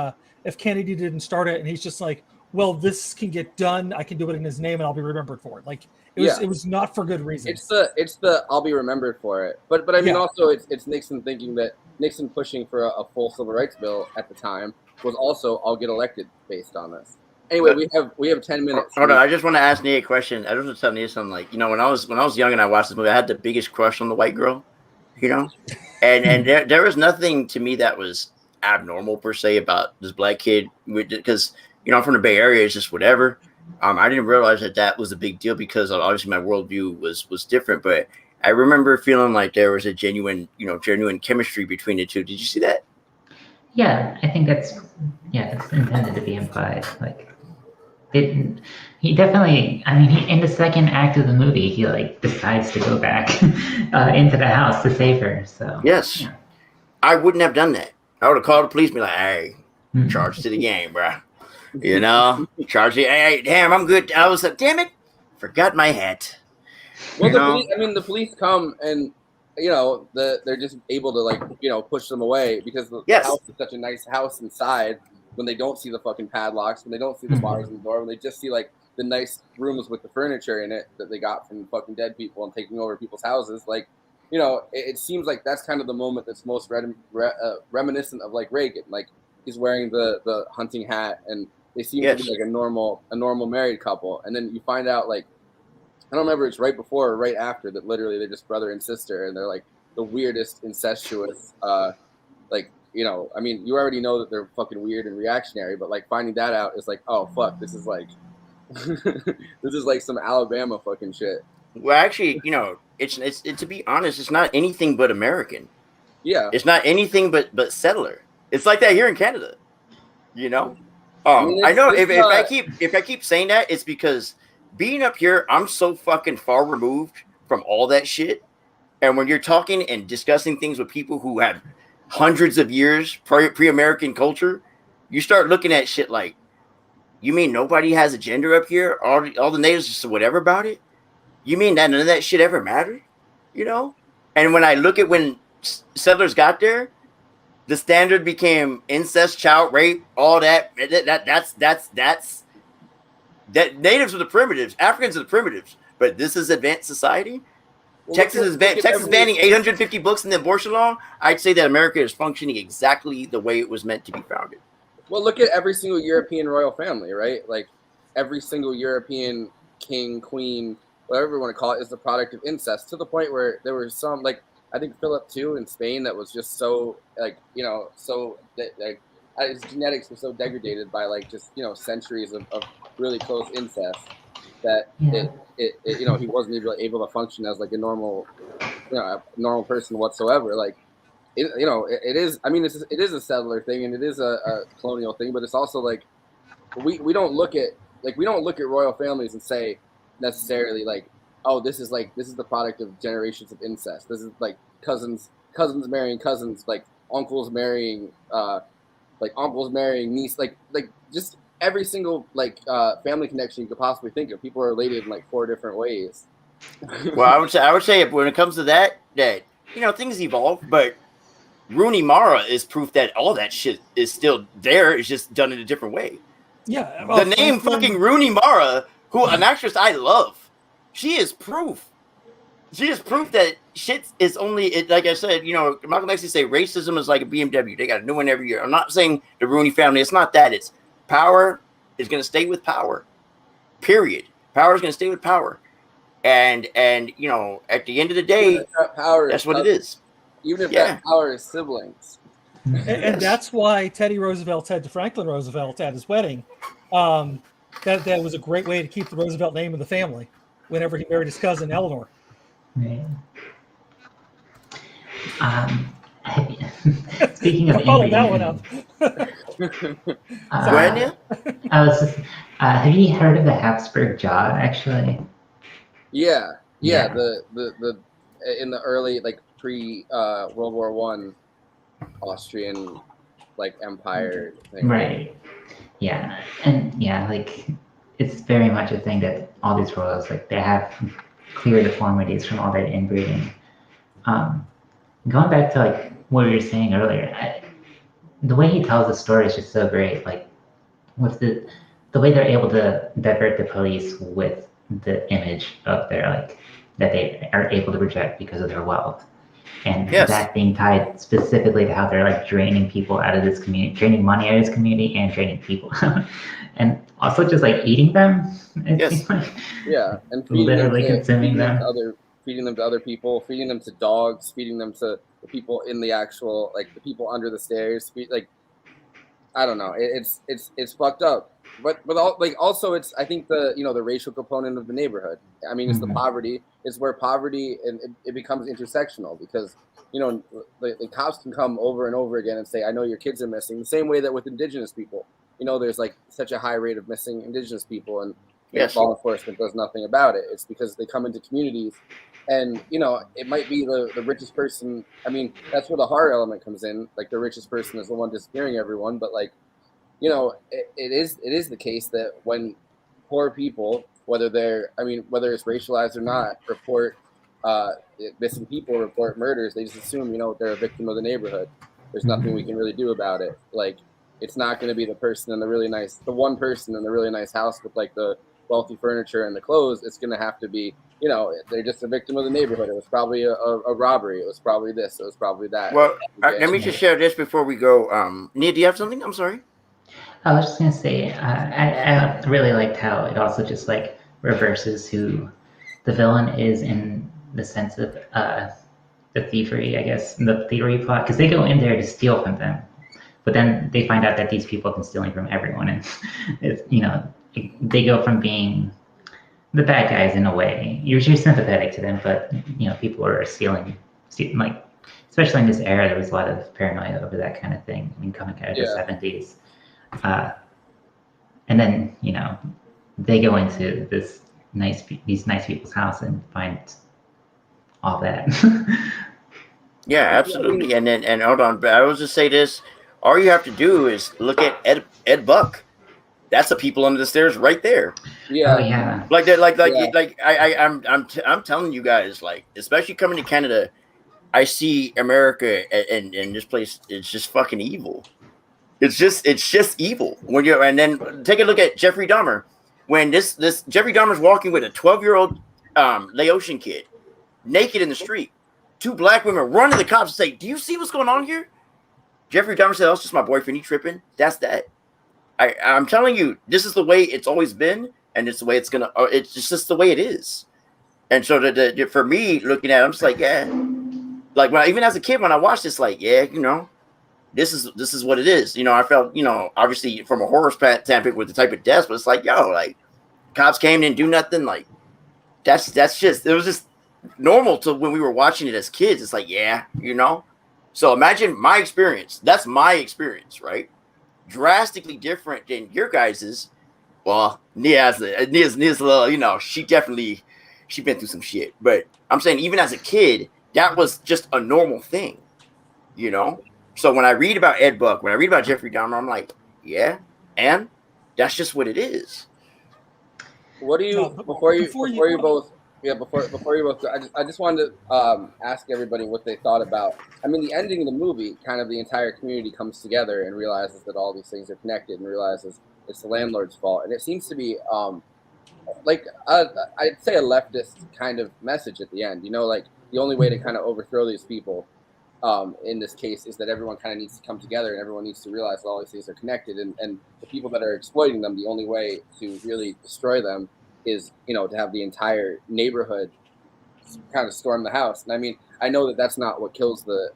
if Kennedy didn't start it, and he's just like, well, this can get done. I can do it in his name, and I'll be remembered for it. Like it was not for good reason. It's the I'll be remembered for it. But also it's Nixon thinking that Nixon pushing for a full civil rights bill at the time was also I'll get elected based on this. Anyway, we have 10 minutes. Hold on, I just want to ask Nia a question. I just want to tell Nia something. Like, when I was young and I watched this movie, I had the biggest crush on the white girl, and there was nothing to me that was abnormal per se about this black kid, because I'm from the Bay Area. It's just whatever. I didn't realize that was a big deal because obviously my worldview was different. But I remember feeling like there was a genuine chemistry between the two. Did you see that? Yeah, I think it's intended to be implied. Like, he definitely. In the second act of the movie, he decides to go back into the house to save her. So yes, yeah. I wouldn't have done that. I would have called the police and be like, "Hey, charge to the game, bro." Charge it. Hey, damn, I'm good. I was like, damn it, forgot my hat. Well, the police come and they're just able to push them away because the house is such a nice house inside. When they don't see the fucking padlocks, when they don't see the bars in the door, when they just see the nice rooms with the furniture in it that they got from fucking dead people and taking over people's houses, it seems like that's kind of the moment that's most reminiscent of Reagan. He's wearing the hunting hat and they seem to be a normal married couple, and then you find out I don't remember it's right before or right after that literally they're just brother and sister and they're the weirdest incestuous you already know that they're fucking weird and reactionary, but finding that out is oh fuck, this is this is some Alabama fucking shit. Well, actually, it's to be honest, it's not anything but American. Yeah, it's not anything but settler. It's like that here in Canada. I know if I keep saying that, it's because being up here, I'm so fucking far removed from all that shit. And when you're talking and discussing things with people who have hundreds of years pre-American culture, you start looking at shit like, you mean nobody has a gender up here? All the natives just whatever about it? You mean that none of that shit ever mattered? And when I look at when settlers got there, the standard became incest, child rape, all that. That's natives are the primitives, Africans are the primitives, but this is advanced society. Well, Texas is banning 850 books in the abortion law. I'd say that America is functioning exactly the way it was meant to be founded. Well, look at every single European royal family, right? Like every single European king, queen, whatever you want to call it, is the product of incest, to the point where there were some, like I think Philip too in Spain, that was just so his genetics were so degraded by like just centuries of really close incest that Yeah. he wasn't even able to function as like a normal person whatsoever. Like it is. I mean, it is a settler thing and it is a colonial thing, but it's also like we don't look at royal families and say necessarily like, oh, this is the product of generations of incest. This is like cousins marrying cousins, like uncles marrying niece, like just every single family connection you could possibly think of. People are related in like 4 different ways. Well, I would say when it comes to that things evolve, but Rooney Mara is proof that all that shit is still there. It's just done in a different way. Yeah, The name fucking Rooney Mara, who an actress I love, she is proof. She is proof that shit is only like I said. Malcolm X say racism is like a BMW. They got a new one every year. I'm not saying the Rooney family. It's not that. It's power is going to stay with power. Period. Power is going to stay with power. And at the end of the day, that's what it is. Even if that power is siblings. And that's why Teddy Roosevelt said to Franklin Roosevelt at his wedding, that was a great way to keep the Roosevelt name in the family whenever he married his cousin Eleanor. Right. Speaking of Indian, I was just, have you heard of the Habsburg jaw? Actually, yeah. The in the early pre World War I Austrian empire thing. Right. Yeah, and it's very much a thing that all these royals they have clear deformities from all that inbreeding. Going back to what we were saying earlier, the way he tells the story is just so great. With the way they're able to divert the police with the image of their that they are able to project because of their wealth, and that being tied specifically to how they're draining people out of this community, draining money out of this community, and draining people out, and also just eating them. Yeah, and literally consuming them. Feeding them to other people, feeding them to dogs, feeding them to the people in the actual the people under the stairs. I don't know. It's fucked up. But also it's I think the racial component of the neighborhood. I mean, it's the poverty. It's where poverty and it becomes intersectional because the cops can come over and over again and say, I know your kids are missing. The same way that with indigenous people, there's such a high rate of missing indigenous people and law enforcement does nothing about it. It's because they come into communities and it might be the richest person. I mean, that's where the horror element comes in. The richest person is the one disappearing everyone, but it is the case that when poor people, whether it's racialized or not, report missing people, report murders, they just assume they're a victim of the neighborhood. There's nothing we can really do about it. It's not going to be the one person in the really nice house with the wealthy furniture and the clothes. It's going to have to be they're just a victim of the neighborhood. It was probably a robbery. It was probably this. It was probably that. Well, let me just share this before we go. Nia, do you have something? I'm sorry. I was just gonna say, I really liked how it also just reverses who the villain is in the sense of the thievery, I guess, the thievery plot, because they go in there to steal from them, but then they find out that these people have been stealing from everyone, and it's, they go from being the bad guys in a way. You're sympathetic to them, but people are stealing especially in this era, there was a lot of paranoia over that kind of thing. I mean, coming out of the 70s. And then they go into these nice people's house and find all that. Yeah, absolutely. And hold on, but I will just say this: all you have to do is look at Ed Buck. That's the people under the stairs right there. Yeah, yeah. I'm telling you guys, especially coming to Canada, I see America and this place. It's just fucking evil. It's just evil. And then take a look at Jeffrey Dahmer. When this Jeffrey Dahmer's walking with a 12-year-old Laotian kid, naked in the street, 2 black women run to the cops and say, "Do you see what's going on here?" Jeffrey Dahmer said, "Oh, it's just my boyfriend. He tripping." That's that. I'm telling you, this is the way it's always been, and it's the way it's gonna. It's just the way it is. And so for me, looking at it, I'm just like, yeah. Like even as a kid, when I watched this, like, yeah, this is what it is. I felt, obviously from a horror standpoint with the type of deaths, but it's like, yo, like cops came and didn't do nothing. Like that's just it was just normal to when we were watching it as kids. It's like, yeah, So imagine my experience. That's my experience, right? Drastically different than your guys's. Well, Nia's a little, she been through some shit. But I'm saying even as a kid, that was just a normal thing, So when I read about Ed Buck, when I read about Jeffrey Dahmer, I'm like, yeah, and that's just what it is. What do you before you both I just wanted to ask everybody what they thought about. I mean, the ending of the movie, kind of the entire community comes together and realizes that all these things are connected and realizes it's the landlord's fault, and it seems to be like I'd say a leftist kind of message at the end. Like the only way to kind of overthrow these people in this case is that everyone kind of needs to come together and everyone needs to realize that all these things are connected, and the people that are exploiting them, the only way to really destroy them is to have the entire neighborhood kind of storm the house. And I mean, I know that that's not what kills the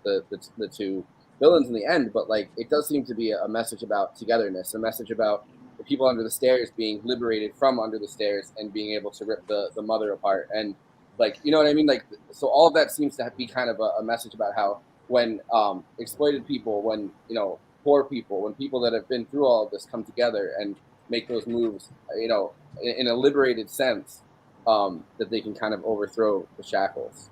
two villains in the end, but like it does seem to be a message about togetherness, a message about the people under the stairs being liberated from under the stairs and being able to rip the mother apart, and like, you know what I mean? Like, so all of that seems to be kind of a message about how when exploited people, when poor people, when people that have been through all of this come together and make those moves, in a liberated sense, that they can kind of overthrow the shackles.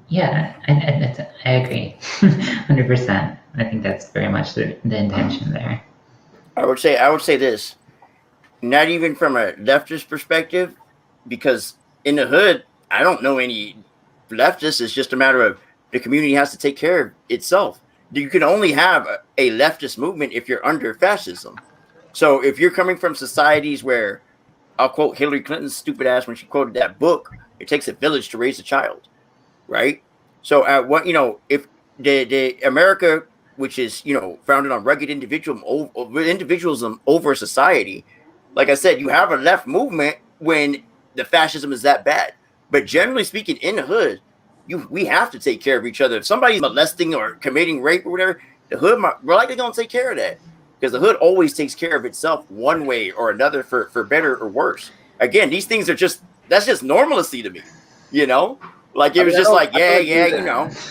Yeah, I agree, 100%. I think that's very much the intention there. I would say this, not even from a leftist perspective, because in the hood, I don't know any leftists. It's just a matter of the community has to take care of itself. You can only have a leftist movement if you're under fascism. So if you're coming from societies where, I'll quote Hillary Clinton's stupid ass when she quoted that book, it takes a village to raise a child, right? So if the America, which is founded on rugged individualism over society, like I said, you have a left movement when the fascism is that bad. But generally speaking, in the hood, we have to take care of each other. If somebody's molesting or committing rape or whatever, the hood, we're likely gonna take care of that, because the hood always takes care of itself one way or another, for better or worse. Again, these things are that's just normalcy to me, Like it was just like, yeah,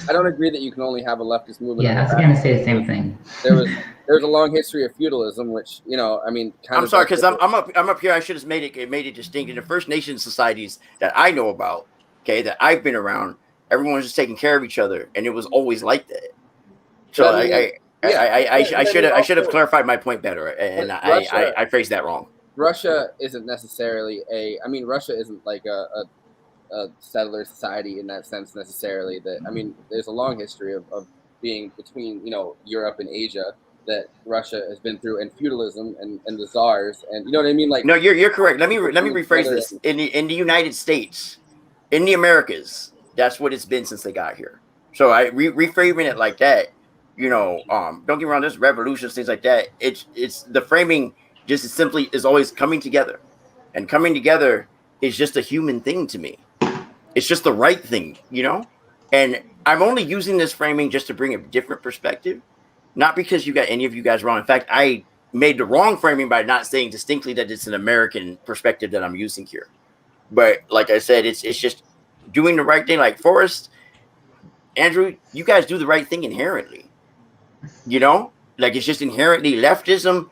I don't agree that you can only have a leftist movement. Yeah, I was gonna say the same thing. There's a long history of feudalism, which I mean, I'm sorry, because I'm up here. I should have made it distinct. In the First Nation societies that I know about, okay, that I've been around, everyone was just taking care of each other, and it was always like that. So I should have clarified my point better, and I phrased that wrong. Russia isn't necessarily Russia isn't like a settler society in that sense necessarily. That I mean, there's a long history of being between Europe and Asia that Russia has been through, and feudalism and the czars, and you know what I mean. Like, no, you're correct. Let me rephrase this. In the United States, in the Americas, that's what it's been since they got here. So I reframing it like that. Don't get me wrong. There's revolutions, things like that. It's the framing just simply is always coming together, and coming together is just a human thing to me. It's just the right thing, And I'm only using this framing just to bring a different perspective, not because you got any of you guys wrong. In fact, I made the wrong framing by not saying distinctly that it's an American perspective that I'm using here. But like I said, it's just doing the right thing. Like Forrest, Andrew, you guys do the right thing inherently. Like it's just inherently leftism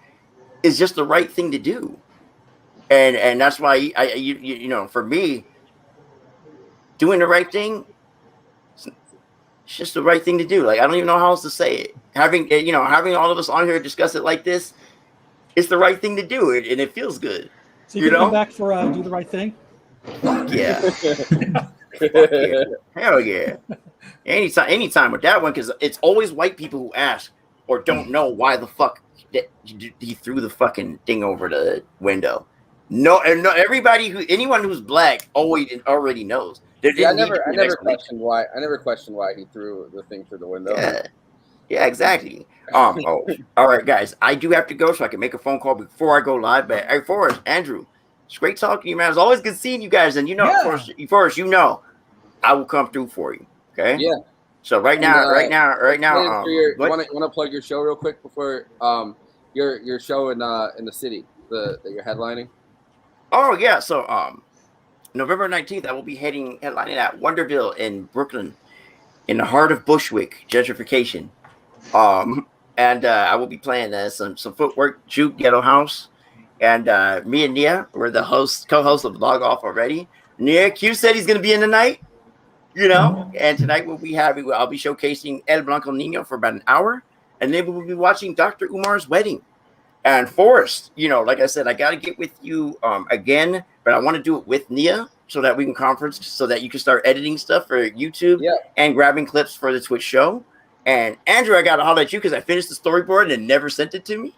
is just the right thing to do. And that's why for me, doing the right thing, it's just the right thing to do. Like, I don't even know how else to say it. Having all of us on here discuss it like this, it's the right thing to do, and it feels good. So you come back for do the right thing? Fuck yeah. Fuck yeah. Hell yeah. Anytime with that one, because it's always white people who ask or don't know why the fuck he threw the fucking thing over the window. No, anyone who's black already knows. I never questioned why he threw the thing through the window. Yeah. Yeah, exactly. Oh, all right, guys. I do have to go, so I can make a phone call before I go live. But hey, Forrest, Andrew, it's great talking to you, man. It's always good seeing you guys. And Yeah. Forrest, I will come through for you. Okay. Yeah. So right And, now, you what? want to plug your show real quick before your show in the city that you're headlining? Oh yeah. So November 19th, I will be headlining at Wonderville in Brooklyn, in the heart of Bushwick gentrification. And I will be playing some footwork, juke, ghetto house, and me and Nia, we're the co-hosts of Log Off already. Nia Q said he's gonna be in tonight, and tonight I'll be showcasing El Blanco Nino for about an hour, and then we will be watching Dr. Umar's wedding. And Forrest, like I said, I got to get with you again, but I want to do it with Nia so that we can conference, so that you can start editing stuff for YouTube and grabbing clips for the Twitch show. And Andrew, I got to holler at you because I finished the storyboard and never sent it to me,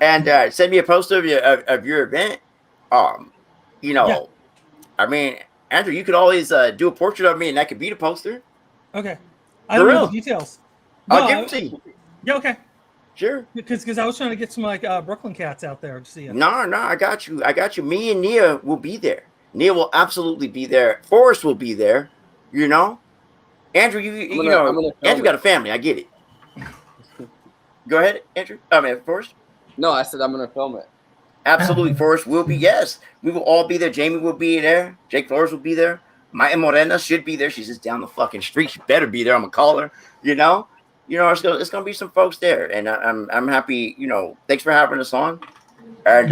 and send me a poster of your event. I mean, Andrew, you could always do a portrait of me and that could be the poster. Okay. I don't know the details. I'll give it to you. Yeah, okay. Sure. Because I was trying to get some Brooklyn cats out there to see it. No, I got you. Me and Nia will be there. Nia will absolutely be there. Forrest will be there. Andrew, Andrew got a family. I get it. Go ahead, Andrew. Forrest. No, I said I'm gonna film it. Absolutely, Forrest will be. Yes, we will all be there. Jamie will be there. Jake Flores will be there. Maya Morena should be there. She's just down the fucking street. She better be there. I'm gonna call her. It's gonna be some folks there, and I'm happy. Thanks for having us on, and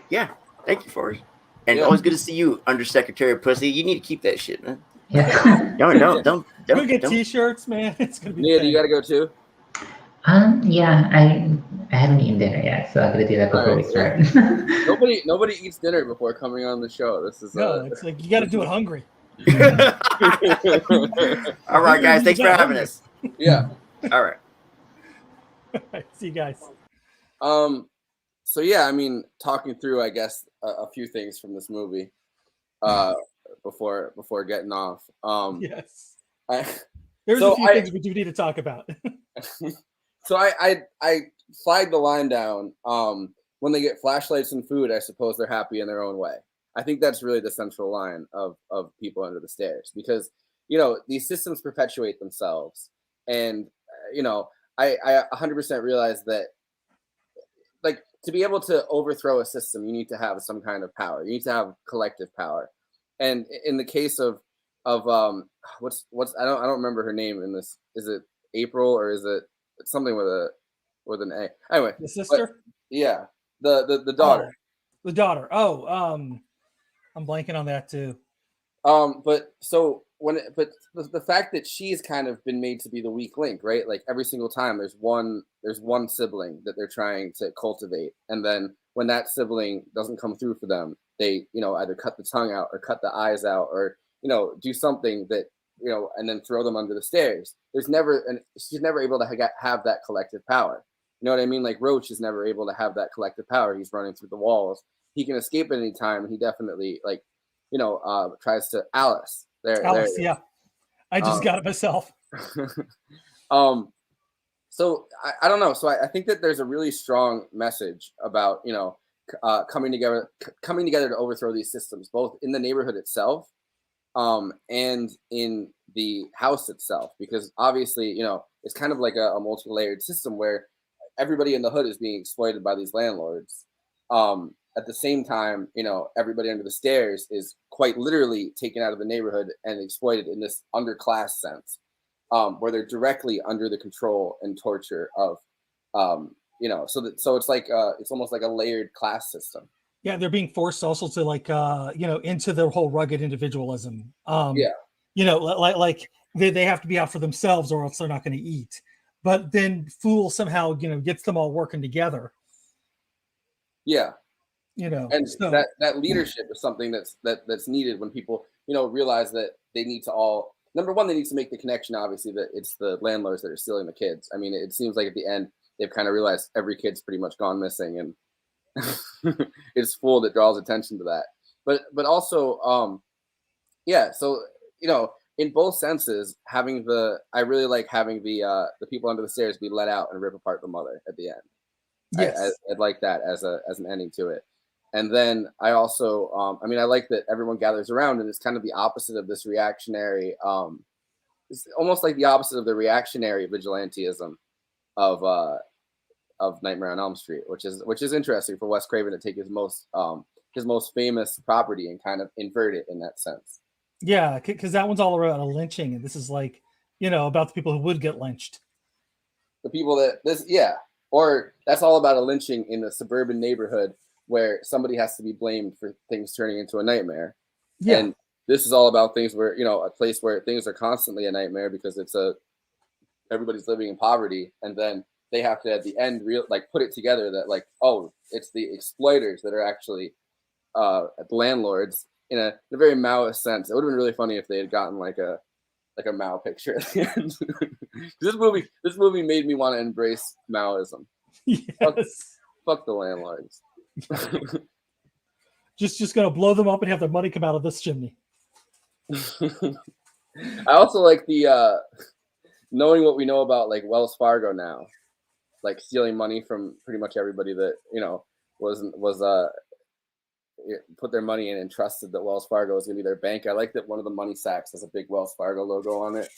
yeah, thank you, Forrest. And always good to see you, Undersecretary Pussy. You need to keep that shit, man. Yeah. Don't. We'll get T-shirts, man. It's gonna be. Nia, do you gotta go too? Yeah, I haven't eaten dinner yet, so I'm gonna do that before we start. Nobody eats dinner before coming on the show. This is it's like you got to do it hungry. All right, guys. Thanks for having us. Yeah. All right. See you guys. So yeah, I mean, talking through, I guess, a few things from this movie, before getting off. Yes. There's a few things we do need to talk about. So I flagged the line down. When they get flashlights and food, I suppose they're happy in their own way. I think that's really the central line of People Under the Stairs, because these systems perpetuate themselves, and I 100% realize that, like, to be able to overthrow a system, you need to have some kind of power. You need to have collective power. And in the case of what's I don't remember her name in this. Is it April or is it something with an A? Anyway, the sister. Yeah, the daughter. The daughter. Oh, I'm blanking on that too. But the fact that she's kind of been made to be the weak link, right? Like every single time there's one sibling that they're trying to cultivate, and then when that sibling doesn't come through for them, they either cut the tongue out or cut the eyes out, or do something that and then throw them under the stairs. She's never able to have that collective power. You know what I mean? Like Roach is never able to have that collective power. He's running through the walls. He can escape at any time, and he definitely tries to Alice. Alice, yeah. I just got it myself. So I don't know. So I think that there's a really strong message about coming together to overthrow these systems, both in the neighborhood itself, and in the house itself, because obviously it's kind of like a multi-layered system where everybody in the hood is being exploited by these landlords. At the same time, everybody under the stairs is quite literally taken out of the neighborhood and exploited in this underclass sense, where they're directly under the control and torture of, so it's like it's almost like a layered class system. Yeah, they're being forced also to into their whole rugged individualism. Like they have to be out for themselves or else they're not going to eat. But then Fool somehow gets them all working together. Yeah. And so that leadership is something that's needed when people realize that they need to all, number one, they need to make the connection, obviously, that it's the landlords that are stealing the kids. I mean, it seems like at the end they've kind of realized every kid's pretty much gone missing, and it's Fool that draws attention to that. But also so in both senses, I really like having the people under the stairs be let out and rip apart the mother at the end. Yes. I'd like that as an ending to it. And then I also, I mean, I like that everyone gathers around, and it's kind of the opposite of this reactionary. It's almost like the opposite of the reactionary vigilantism of Nightmare on Elm Street, which is interesting for Wes Craven to take his most famous property and kind of invert it in that sense. Yeah, because that one's all about a lynching, and this is like, about the people who would get lynched. The people or that's all about a lynching in a suburban neighborhood where somebody has to be blamed for things turning into a nightmare. Yeah. And this is all about things where, a place where things are constantly a nightmare because everybody's living in poverty, and then they have to at the end put it together that like, oh, it's the exploiters that are actually landlords in a very Maoist sense. It would have been really funny if they had gotten like a Mao picture at the end. This movie made me want to embrace Maoism. Yes. Fuck the landlords. just gonna blow them up and have their money come out of this chimney. I also like the knowing what we know about like Wells Fargo now, like stealing money from pretty much everybody that was put their money in and trusted that Wells Fargo was going to be their bank. I like that one of the money sacks has a big Wells Fargo logo on it.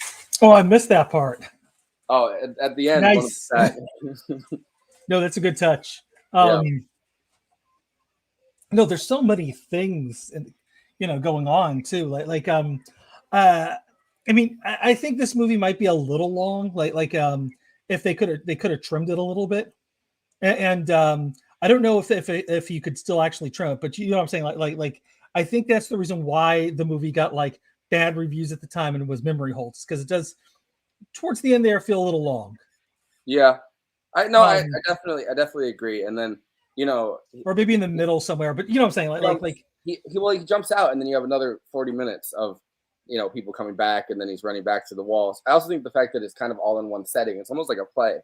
Oh, I missed that part. Oh, at the end, nice. No, that's a good touch. No, there's so many things, going on too. I mean, I think this movie might be a little long. If they could have trimmed it a little bit, and I don't know if you could still actually trim it, but you know what I'm saying. Like I think that's the reason why the movie got like bad reviews at the time and it was memory holes, because it does towards the end there feel a little long. Yeah, I definitely agree. And then or maybe in the middle somewhere, but you know what I'm saying. He jumps out, and then you have another 40 minutes of people coming back, and then he's running back to the walls. I also think the fact that it's kind of all in one setting, it's almost like a play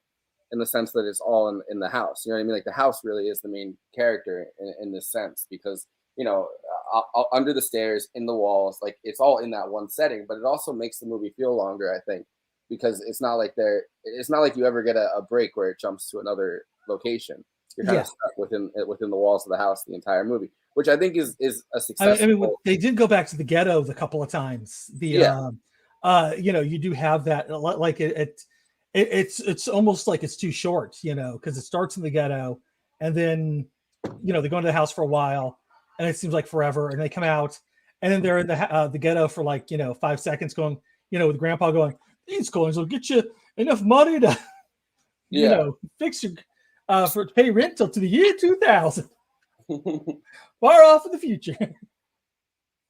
in the sense that it's all in the house. You know what I mean? Like the house really is the main character in this sense, because under the stairs, in the walls, like it's all in that one setting. But it also makes the movie feel longer, I think, because it's not like you ever get a break where it jumps to another location. You're kind of stuck within the walls of the house the entire movie, which I think is a success. I mean, they did go back to the ghetto a couple of times. You do have that, like it's almost like it's too short, because it starts in the ghetto, and then they go into the house for a while, and it seems like forever, and they come out, and then they're in the ghetto for like 5 seconds, going, with Grandpa going, these coins will get you enough money to, fix your to pay rent till to the year 2000. Far off in the future.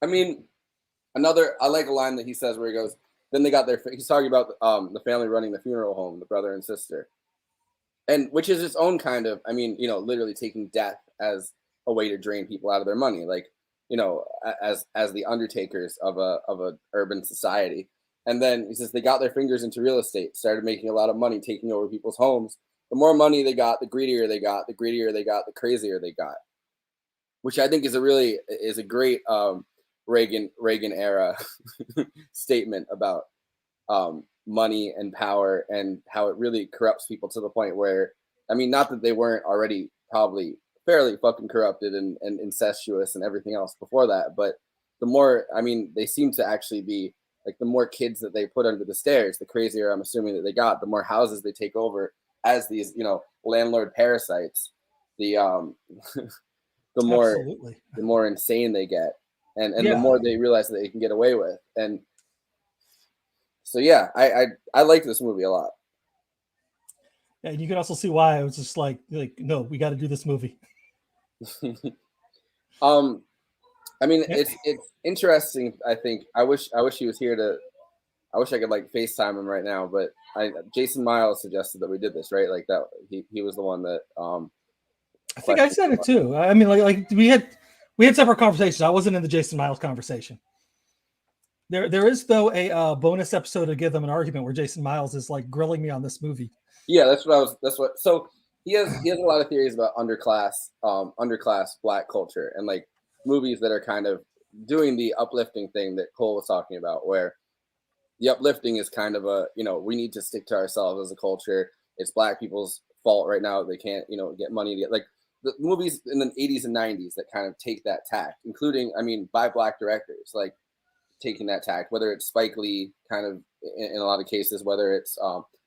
I mean, I like a line that he says where he goes, then they got he's talking about the family running the funeral home, the brother and sister, and which is its own kind of, I mean, literally taking death as a way to drain people out of their money, like, as the undertakers of a urban society. And then he says they got their fingers into real estate, started making a lot of money, taking over people's homes. The more money they got, the greedier they got, the crazier they got, which I think is a great Reagan era statement about money and power and how it really corrupts people to the point where, I mean, not that they weren't already probably fairly fucking corrupted and incestuous and everything else before that, but the more, I mean, they seem to actually be like, the more kids that they put under the stairs, the crazier I'm assuming that they got, the more houses they take over as these, landlord parasites, the more insane they get, and the more they realize that they can get away with. And so yeah, I like this movie a lot. And you can also see why I was just like no, we got to do this movie. I mean, it's interesting. I think I wish he was here I wish I could like FaceTime him right now, but Jason Miles suggested that we did this, right? Like that he was the one that I think I said it too. I mean, like we had separate conversations. I wasn't in the Jason Miles conversation. There is though a bonus episode to Give Them an Argument where Jason Miles is like grilling me on this movie. Yeah, so he has a lot of theories about underclass Black culture and like movies that are kind of doing the uplifting thing that Cole was talking about, where the uplifting is kind of a, we need to stick to ourselves as a culture. It's Black people's fault right now. They can't, get money to get, like, the movies in the 80s and 90s that kind of take that tack, including, by Black directors, like taking that tack, whether it's Spike Lee kind of in a lot of cases, whether it's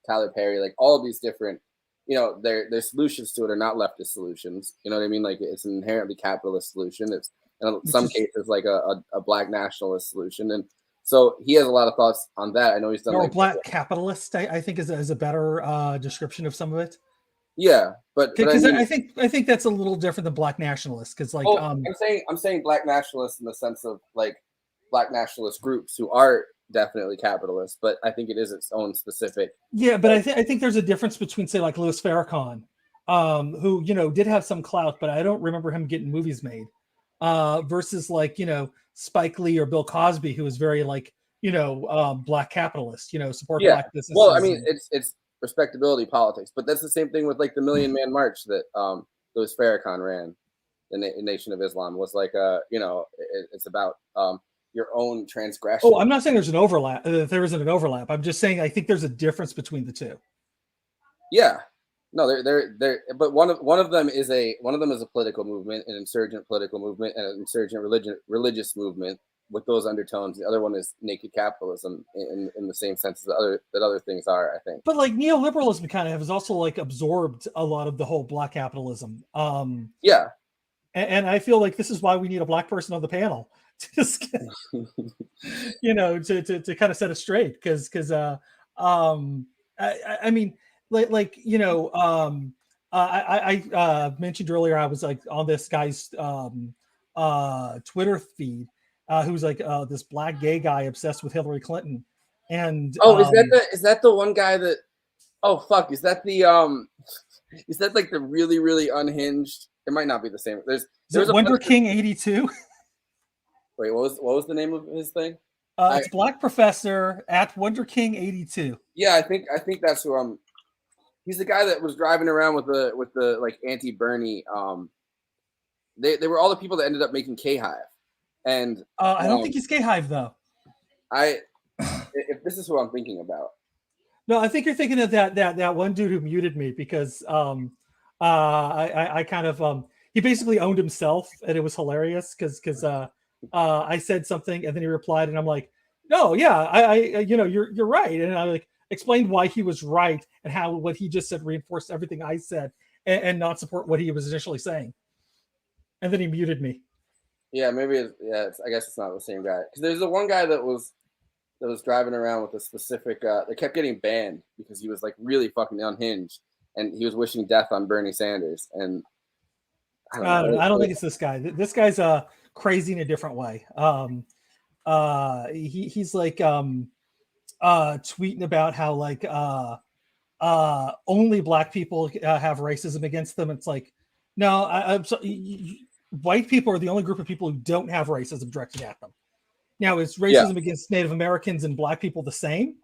Tyler Perry, like all of these different, their solutions to it are not leftist solutions. You know what I mean? Like it's an inherently capitalist solution. It's in some cases like a Black nationalist solution. And so he has a lot of thoughts on that. I know he's done Or Black capitalist, I think is a better description of some of it. Yeah, but because I think that's a little different than Black nationalist. Because like I'm saying Black nationalists in the sense of like Black nationalist groups who are definitely capitalist, but I think it is its own specific. Yeah, but I think there's a difference between, say, like Louis Farrakhan, who did have some clout, but I don't remember him getting movies made, versus like Spike Lee or Bill Cosby, who was very like Black capitalist, support Black businesses. Well, I mean, it's respectability politics, but that's the same thing with like the Million Man March that Louis Farrakhan ran. The Nation of Islam was like it's about your own transgression. Oh, I'm not saying there's an overlap. There isn't an overlap. I'm just saying I think there's a difference between the two. Yeah, no, they're but one of them is a political movement, an insurgent political movement, and an insurgent religious movement with those undertones. The other one is naked capitalism in the same sense that other things are, I think. But like neoliberalism kind of has also like absorbed a lot of the whole Black capitalism. Yeah. And I feel like this is why we need a Black person on the panel to just to kind of set it straight, because I mean I mentioned earlier I was like on this guy's Twitter feed who's like this Black gay guy obsessed with Hillary Clinton, and is that the one guy that is that the is that like the really really unhinged? It might not be the same. There's Wonder King 82. Wait, what was the name of his thing? It's Black Professor at Wonder King 82. Yeah, I think that's who I'm. He's the guy that was driving around with the like anti-Bernie. They were all the people that ended up making K-Hive, and I don't think he's K-Hive though. If this is who I'm thinking about. No, I think you're thinking of that one dude who muted me because I kind of he basically owned himself, and it was hilarious because I said something and then he replied and I'm like, no, yeah, I you're right, and I like explained why he was right and how what he just said reinforced everything I said and not support what he was initially saying, and then he muted me. Yeah, maybe I guess it's not the same guy, because there's the one guy that was driving around with a specific they kept getting banned because he was like really fucking unhinged and he was wishing death on Bernie Sanders, and I don't think it's this guy. This guy's crazy in a different way. He's like tweeting about how like only Black people have racism against them. It's like, no, I'm so, white people are the only group of people who don't have racism directed at them. Now, is racism against Native Americans and Black people the same?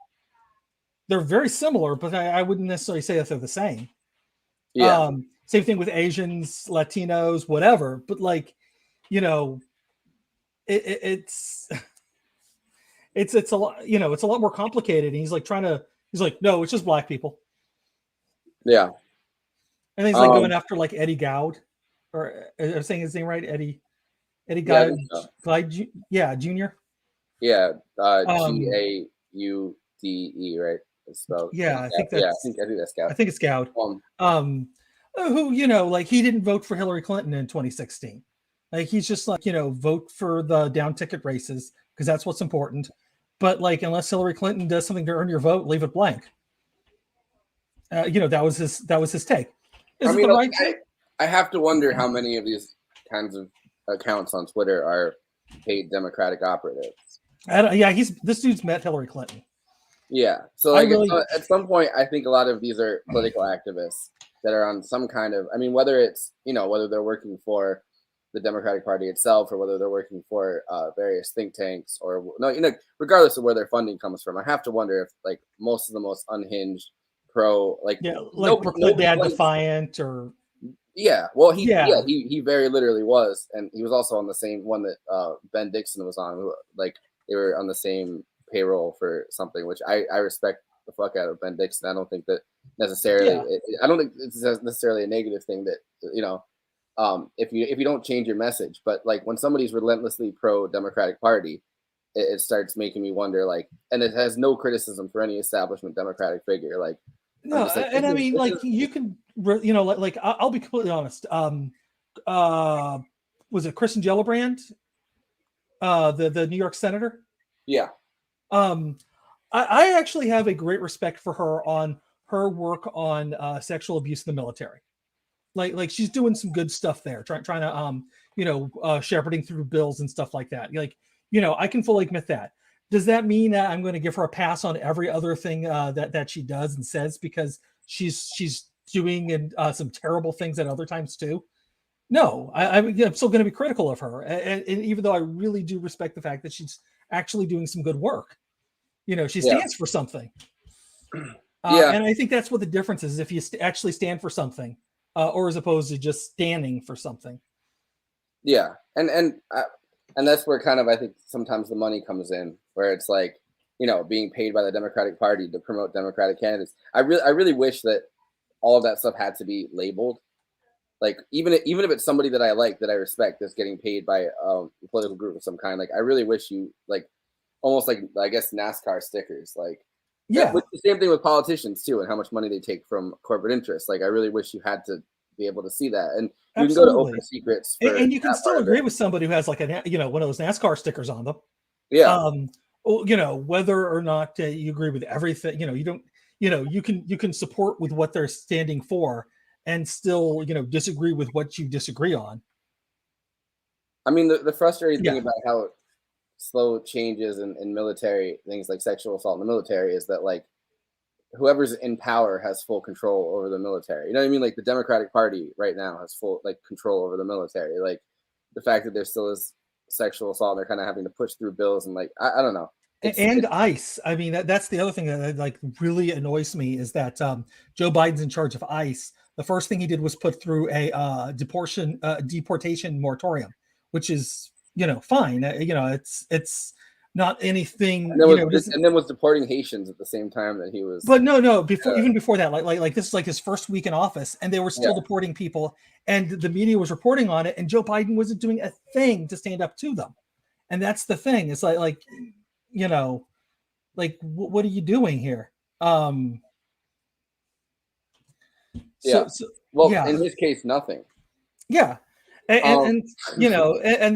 They're very similar, but I wouldn't necessarily say that they're the same. Yeah. Same thing with Asians, Latinos, whatever. But like, it's a lot. It's a lot more complicated. And he's like no, it's just Black people. Yeah. And he's like going after like Eddie Gaude, or I'm saying his name right, Eddie Gaude, Junior. Yeah, Gaude, right? It's spelled. Yeah, I think that's Gaude. I think it's Gaude. Who like he didn't vote for Hillary Clinton in 2016. Like he's just like vote for the down ticket races because that's what's important. But like unless Hillary Clinton does something to earn your vote, leave it blank. That was his take. Is it the right take? I have to wonder how many of these kinds of accounts on Twitter are paid Democratic operatives. This dude's met Hillary Clinton. Yeah, so like at some point, I think a lot of these are political activists that are on some kind of. I mean, whether it's whether they're working for the Democratic Party itself or whether they're working for various think tanks or regardless of where their funding comes from, I have to wonder if like most of the most unhinged Dad Defiant or. Yeah, well, he very literally was, and he was also on the same one that Ben Dixon was on. Like they were on the same payroll for something, which I respect the fuck out of Ben Dixon. I don't think that necessarily. I don't think it's necessarily a negative thing that if you don't change your message, but like when somebody's relentlessly pro Democratic Party, it starts making me wonder. Like, and it has no criticism for any establishment Democratic figure. Like, no, and I mean, like you can, like I'll be completely honest. Was it Kristen Gillibrand, the New York senator? Yeah. I actually have a great respect for her on her work on sexual abuse in the military. Like she's doing some good stuff there, trying to shepherding through bills and stuff like that. Like, I can fully admit that. Does that mean that I'm going to give her a pass on every other thing that she does and says because she's doing some terrible things at other times too? No, I'm still going to be critical of her, and even though I really do respect the fact that she's actually doing some good work, she stands for something. And I think that's what the difference is if you actually stand for something, or as opposed to just standing for something. Yeah, and that's where kind of I think sometimes the money comes in, where it's like being paid by the Democratic Party to promote Democratic candidates. I really wish that all of that stuff had to be labeled. Like even if it's somebody that I like, that I respect, that's getting paid by a political group of some kind, like I really wish you like almost like I guess NASCAR stickers, like the same thing with politicians too, and how much money they take from corporate interests. Like I really wish you had to be able to see that, and you can go to Open Secrets, and you can still agree with somebody who has like one of those NASCAR stickers on them. Yeah. Whether or not you agree with everything, you don't, you can support with what they're standing for. And still, disagree with what you disagree on. I mean, the frustrating thing about how slow changes in military things like sexual assault in the military is that like whoever's in power has full control over the military. You know what I mean? Like the Democratic Party right now has full like control over the military. Like the fact that there still is sexual assault, and they're kind of having to push through bills and like I don't know. And ICE. I mean, that's the other thing that like really annoys me is that Joe Biden's in charge of ICE. The first thing he did was put through a deportation moratorium, which is fine. It's not anything. And then was deporting Haitians at the same time that he was. But no, even before that, like this is like his first week in office, and they were still deporting people, and the media was reporting on it, and Joe Biden wasn't doing a thing to stand up to them, and that's the thing. It's like what are you doing here? In his case, nothing. Yeah, and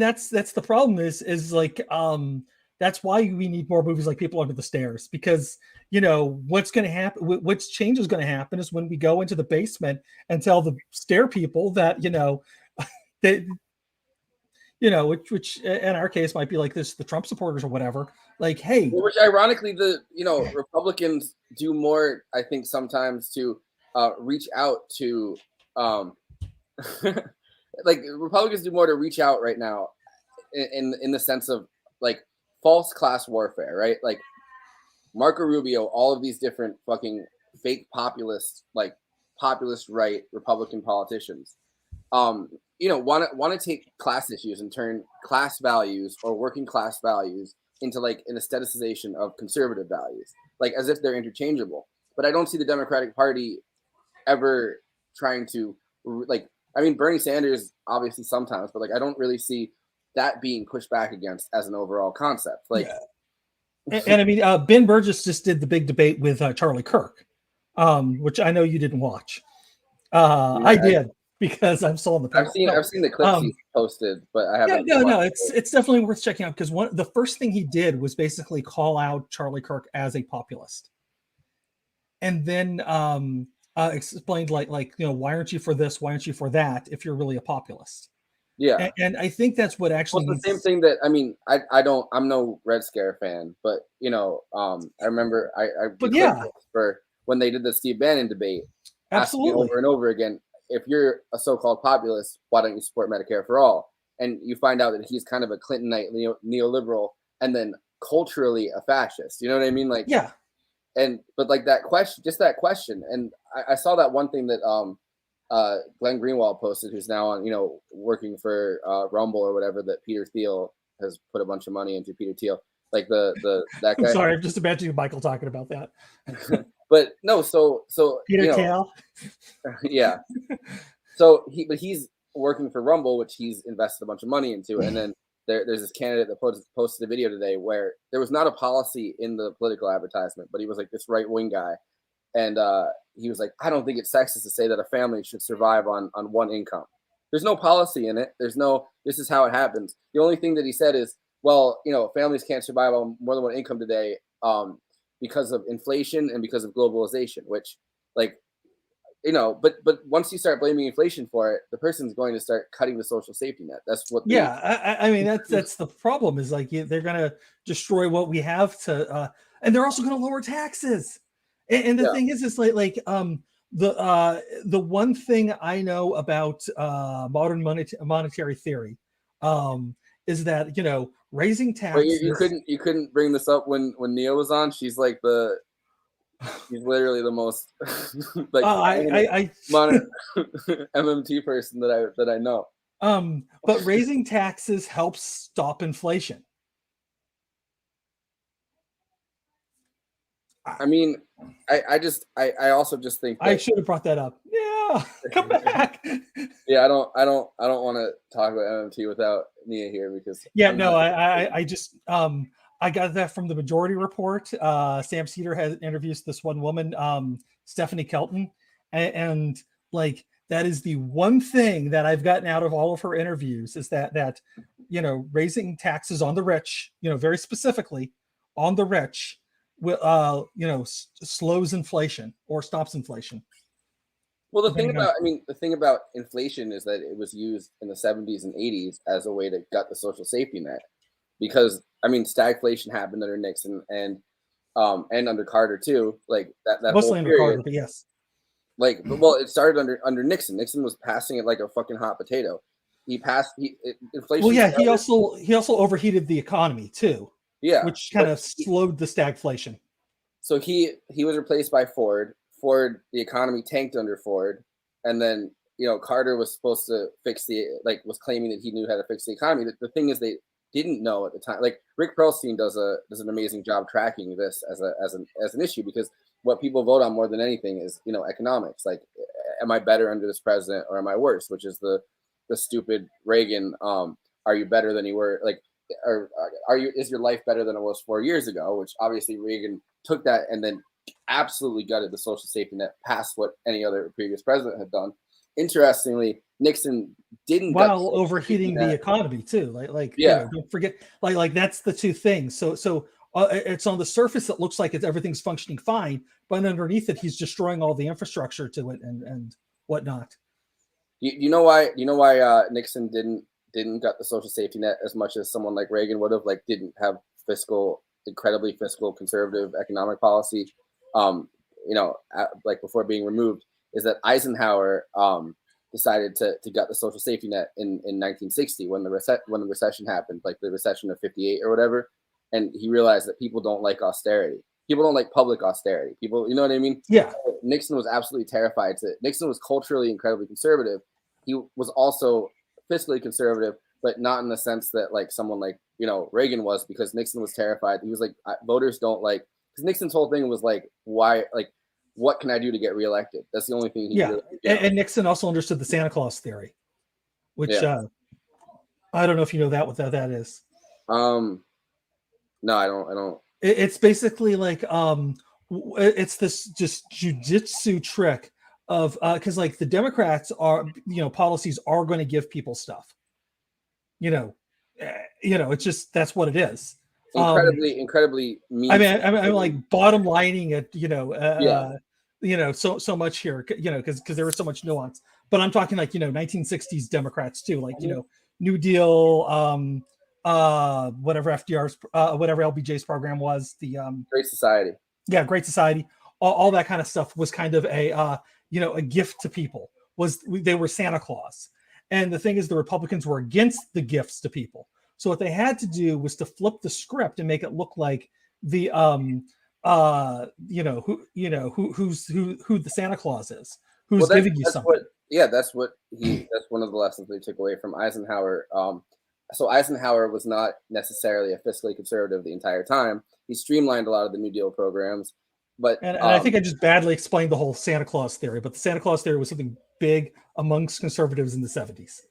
that's the problem is like that's why we need more movies like People Under the Stairs, because what's going to happen, what's change is going to happen is when we go into the basement and tell the stair people that they which in our case might be like this, the Trump supporters or whatever, like, hey, which ironically the Republicans do more, I think, sometimes to reach out to like Republicans do more to reach out right now in the sense of like false class warfare, right? Like Marco Rubio, all of these different fucking fake populist right Republican politicians want to take class issues and turn class values or working class values into like an aestheticization of conservative values, like as if they're interchangeable. But I don't see the Democratic Party ever trying to like, I mean, Bernie Sanders obviously sometimes, but like I don't really see that being pushed back against as an overall concept. Like, and I mean, Ben Burgess just did the big debate with Charlie Kirk, which I know you didn't watch. I did, because I'm still on the panel. I've seen the clips he posted, but I haven't. No, it's definitely worth checking out, because the first thing he did was basically call out Charlie Kirk as a populist, and then explained like why aren't you for this? Why aren't you for that? If you're really a populist. Yeah, and I think that's what actually. Well, it's the same thing that I'm no Red Scare fan, but I remember for when they did the Steve Bannon debate, absolutely, asking over and over again, if you're a so-called populist, why don't you support Medicare for all? And you find out that he's kind of a Clintonite neoliberal, and then culturally a fascist. You know what I mean? Like, yeah. But like that question, and I saw that one thing that Glenn Greenwald posted, who's now on working for Rumble or whatever, that Peter Thiel has put a bunch of money into. Peter Thiel, like that I'm guy. sorry, I'm just imagining Michael talking about that. But no, so Peter you know, Thiel. yeah. But he's working for Rumble, which he's invested a bunch of money into, and then there's this candidate that posted a video today where there was not a policy in the political advertisement, but he was like this right-wing guy, and he was like, I don't think it's sexist to say that a family should survive on one income. There's no policy in it. There's no, this is how it happens. The only thing that he said is, well, you know, families can't survive on more than one income today because of inflation and because of globalization, which, like, you know, but once you start blaming inflation for it, the person's going to start cutting the social safety net. That's what. I mean, that's the problem. Is like they're gonna destroy what we have to, and they're also gonna lower taxes. And the thing is like the one thing I know about modern monetary theory is that, you know, raising taxes. You couldn't bring this up when Nia was on. She's like she's literally the most like modern MMT person that I know. But raising taxes helps stop inflation. I mean, I also just think I should have brought that up. Yeah, come back. Yeah, I don't want to talk about MMT without Nia here because I just I got that from the Majority Report. Sam Cedar has interviews this one woman, Stephanie Kelton, and like that is the one thing that I've gotten out of all of her interviews is that you know, raising taxes on the rich, you know, very specifically on the rich, will you know, slows inflation or stops inflation. Well, the thing about inflation is that it was used in the 70s and 80s as a way to gut the social safety net, because I mean, stagflation happened under Nixon and under Carter too. Like that mostly whole under period, Carter, but yes. Like, well, it started under Nixon. Nixon was passing it like a fucking hot potato. Inflation. Well, yeah, he also overheated the economy too. Yeah, which kind of slowed the stagflation. So he was replaced by Ford. The economy tanked under Ford, and then, you know, Carter was supposed to was claiming that he knew how to fix the economy. The thing is, they didn't know at the time. Like Rick Perlstein does an amazing job tracking this as an issue, because what people vote on more than anything is, you know, economics. Like, am I better under this president or am I worse? Which is the stupid Reagan. Are you better than you were? Like, or is your life better than it was 4 years ago? Which obviously Reagan took that and then absolutely gutted the social safety net past what any other previous president had done. Interestingly, Nixon didn't, while overheating the economy too. Like yeah, you know, don't forget, like that's the two things. So it's on the surface it looks like everything's functioning fine, but underneath it he's destroying all the infrastructure to it and whatnot. You know why Nixon didn't gut the social safety net as much as someone like Reagan would have? Like, didn't have incredibly fiscal conservative economic policy, you know, like before being removed, is that Eisenhower decided to gut the social safety net in 1960 when the recession happened, like the recession of 58 or whatever, and he realized that people don't like austerity. People don't like public austerity. People, you know what I mean? Yeah. Nixon was absolutely terrified Nixon was culturally incredibly conservative. He was also fiscally conservative, but not in the sense that like someone like, you know, Reagan was, because Nixon was terrified. He was like, voters don't like, because Nixon's whole thing was like, why, like, what can I do to get reelected? That's the only thing he really, and Nixon also understood the Santa Claus theory, which I don't know if you know what that is. No, I don't. It's basically like it's this just jujitsu trick of because like the Democrats are, you know, policies are going to give people stuff. You know, it's just that's what it is. Incredibly mean. I mean, I'm like bottom lining it, you know, so much here, you know, because there was so much nuance. But I'm talking like, you know, 1960s Democrats too, like, you know, New Deal, whatever FDR's, whatever LBJ's program was, the Great Society. Yeah, Great Society. All that kind of stuff was kind of a, you know, a gift to people. They were Santa Claus. And the thing is, the Republicans were against the gifts to people. So what they had to do was to flip the script and make it look like the you know, who the Santa Claus is, giving you something. That's one of the lessons they took away from Eisenhower. so Eisenhower was not necessarily a fiscally conservative the entire time. He streamlined a lot of the New Deal programs, but And I think I just badly explained the whole Santa Claus theory, but the Santa Claus theory was something big amongst conservatives in the 70s.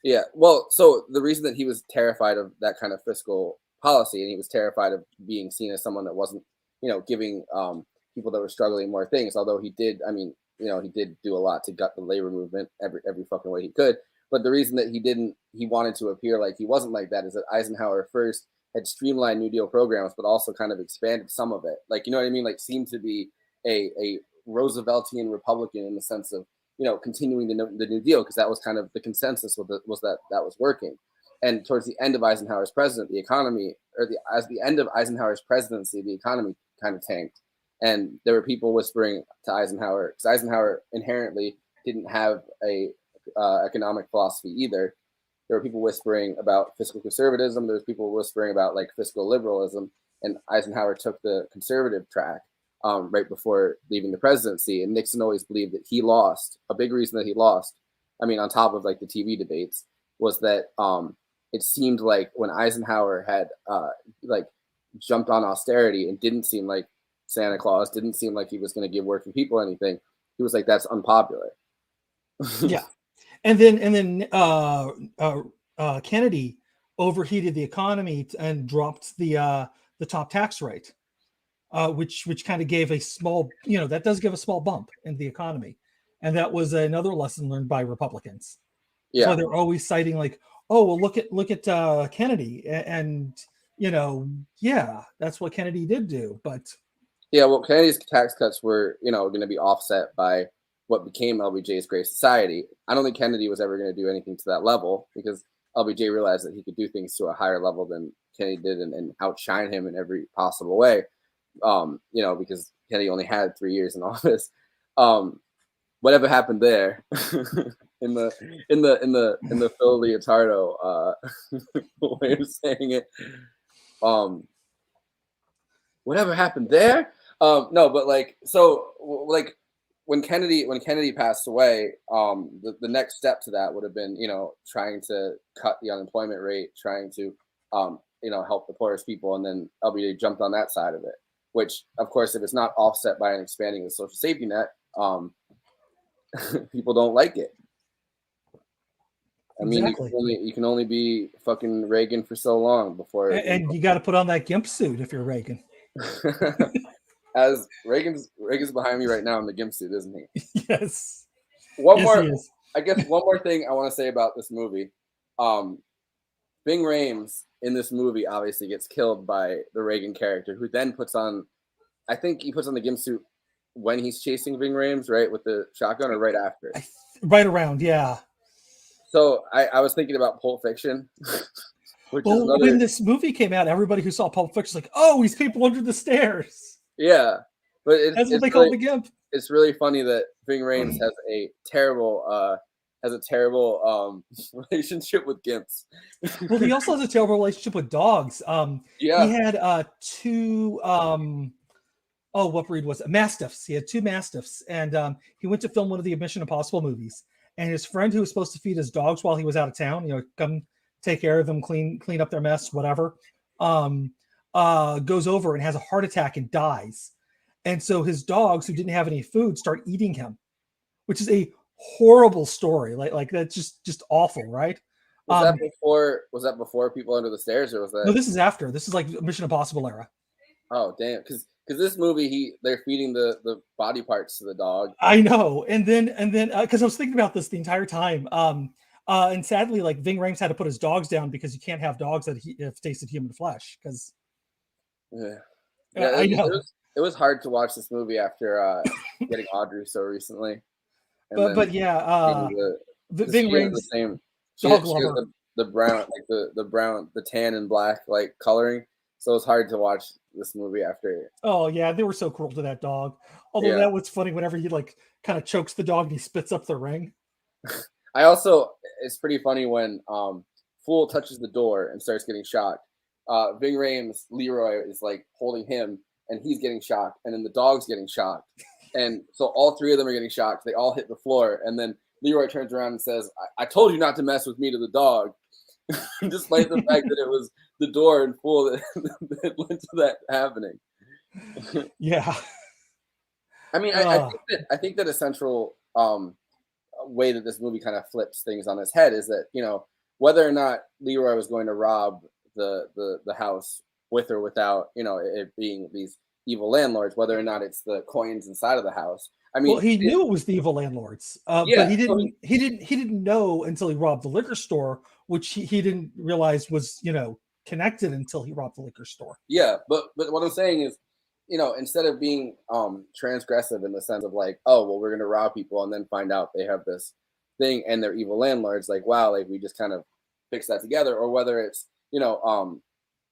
yeah, well, so the reason that he was terrified of that kind of fiscal policy, and he was terrified of being seen as someone that wasn't, giving people that were struggling more things. Although he did, he did do a lot to gut the labor movement every fucking way he could. But the reason that he wanted to appear like he wasn't like that is that Eisenhower first had streamlined New Deal programs, but also kind of expanded some of it. Like, you know what I mean? Like, seemed to be a Rooseveltian Republican in the sense of, continuing the New Deal, because that was kind of the consensus was that was working. And towards the end of Eisenhower's presidency, the end of Eisenhower's presidency, the economy kind of tanked. And there were people whispering to Eisenhower, because Eisenhower inherently didn't have a economic philosophy either. There were people whispering about fiscal conservatism. There was people whispering about like fiscal liberalism. And Eisenhower took the conservative track right before leaving the presidency. And Nixon always believed that he lost. A big reason that he lost, on top of like the TV debates, was that it seemed like when Eisenhower had jumped on austerity and didn't seem like Santa Claus, didn't seem like he was going to give working people anything, he was like, that's unpopular. Yeah. And then Kennedy overheated the economy and dropped the top tax rate, which kind of gave a small, that does give a small bump in the economy. And that was another lesson learned by Republicans. Yeah. So they're always citing like, oh, well, look at Kennedy, and yeah, that's what Kennedy did do. But yeah, well, Kennedy's tax cuts were, going to be offset by what became LBJ's Great Society. I don't think Kennedy was ever going to do anything to that level, because LBJ realized that he could do things to a higher level than Kennedy did and outshine him in every possible way. Because Kennedy only had 3 years in office. Whatever happened there in the Phil Leotardo way of saying it. Whatever happened there? No, but when Kennedy passed away, the next step to that would have been, trying to cut the unemployment rate, trying to, help the poorest people. And then LBJ jumped on that side of it, which, of course, if it's not offset by an expanding the social safety net, people don't like it. Exactly. You can only be fucking Reagan for so long before. And you got to put on that gimp suit if you're Reagan. As Reagan's behind me right now in the gimp suit, isn't he? Yes. I guess one more thing I want to say about this movie. Ving Rhames in this movie obviously gets killed by the Reagan character, who then puts on the gimp suit when he's chasing Ving Rhames, right, with the shotgun, or right after? Right around, yeah. So I was thinking about Pulp Fiction. When this movie came out, everybody who saw Pulp Fiction was like, "Oh, he's people under the stairs." Yeah, but that's what they call the gimp. It's really funny that Ving Rhames has a terrible relationship with gimps. Well, he also has a terrible relationship with dogs. He had two. What breed was it? Mastiffs. He had two mastiffs, and he went to film one of the Mission Impossible movies. And his friend, who was supposed to feed his dogs while he was out of town, come take care of them, clean up their mess, whatever, goes over and has a heart attack and dies. And so his dogs, who didn't have any food, start eating him, which is a horrible story. Like that's just awful, right? Was that before People Under the Stairs, or was that? No, this is after. This is like Mission Impossible era. Oh damn! Because this movie, they're feeding the body parts to the dog. I know, and then because I was thinking about this the entire time. And sadly, like Ving Rhames had to put his dogs down because you can't have dogs that have tasted human flesh. Because I know it was hard to watch this movie after getting Audrey so recently. And Ving Rhames, the same dog lover. The brown, like the brown, the tan and black like coloring. So it's hard to watch this movie after. Oh yeah, they were so cruel to that dog. Although that was funny whenever he like kind of chokes the dog and he spits up the ring. It's pretty funny when Fool touches the door and starts getting shocked. Ving Rhames, Leroy is like holding him and he's getting shocked, and then the dog's getting shocked. And so all three of them are getting shocked. They all hit the floor, and then Leroy turns around and says, I told you not to mess with me, to the dog. despite the fact that it was the door in full that, that led to that happening. Yeah. I mean, Uh, I think that a central way that this movie kind of flips things on its head is that, you know, whether or not Leroy was going to rob the house with or without, you know, it being these evil landlords, whether or not it's the coins inside of the house. I well, mean, he knew it was the evil landlords, but yeah, he so didn't know until he robbed the liquor store, which he didn't realize was, you know, connected until he robbed the liquor store. yeah, but what I'm saying is, you know, instead of being transgressive in the sense of like, oh well, we're gonna rob people and then find out they have this thing and they're evil landlords, like wow, like we just kind of fix that together, or whether it's, you know,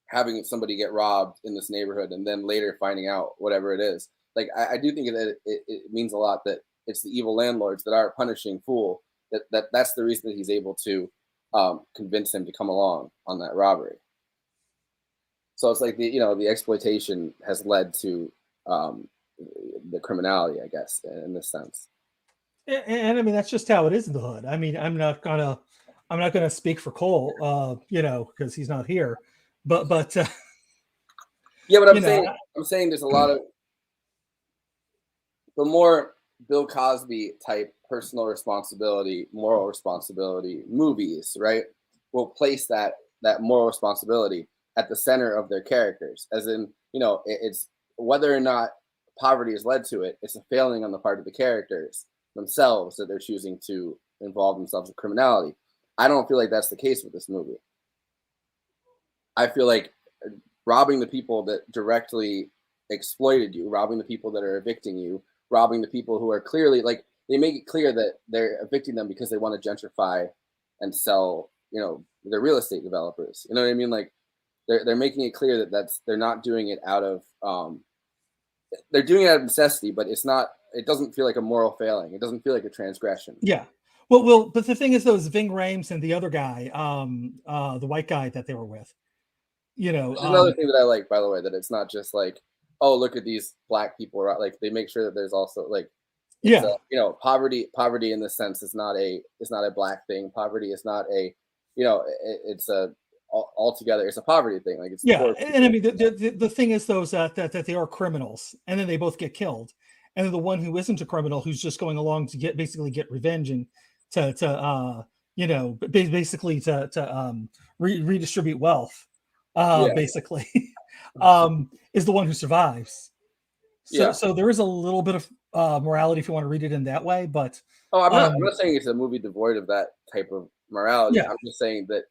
having somebody get robbed in this neighborhood and then later finding out whatever it is. Like I do think that it means a lot that it's the evil landlords that are punishing Fool. That's the reason that he's able to convince him to come along on that robbery. So it's like the, you know, the exploitation has led to the criminality, I guess, in this sense. And I mean that's just how it is in the hood. I mean, I'm not gonna speak for Cole, you know, because he's not here, but Yeah, but you know, I'm saying there's a lot of the more Bill Cosby type personal responsibility, moral responsibility movies, right, will place that moral responsibility at the center of their characters. As in, you know, it's whether or not poverty has led to it, it's a failing on the part of the characters themselves that they're choosing to involve themselves in criminality. I don't feel like that's the case with this movie. I feel like robbing the people that directly exploited you, robbing the people that are evicting you, robbing the people who are clearly like they make it clear that they're evicting them because they want to gentrify and sell, you know, they're real estate developers. You know what I mean? Like they're making it clear that they're not doing it out of they're doing it out of necessity, but it's not. It doesn't feel like a moral failing. It doesn't feel like a transgression. yeah. Well, but the thing is, though, is Ving Rhames and the other guy, the white guy that they were with, you know, Which is another thing that I like, by the way, that it's not just like, oh, look at these black people, right? Like they make sure that there's also like, it's yeah, you know, poverty in this sense is not a black thing. Poverty is not a, you know, it's a altogether it's a poverty thing. Like it's yeah. poor And I people. mean, the thing is, though, is that they are criminals, and then they both get killed, and then the one who isn't a criminal, who's just going along to basically get revenge and to you know, basically to redistribute wealth, Yeah, basically, is the one who survives. yeah. So there is a little bit of morality if you want to read it in that way, but Oh, I'm not saying it's a movie devoid of that type of morality. yeah, I'm just saying that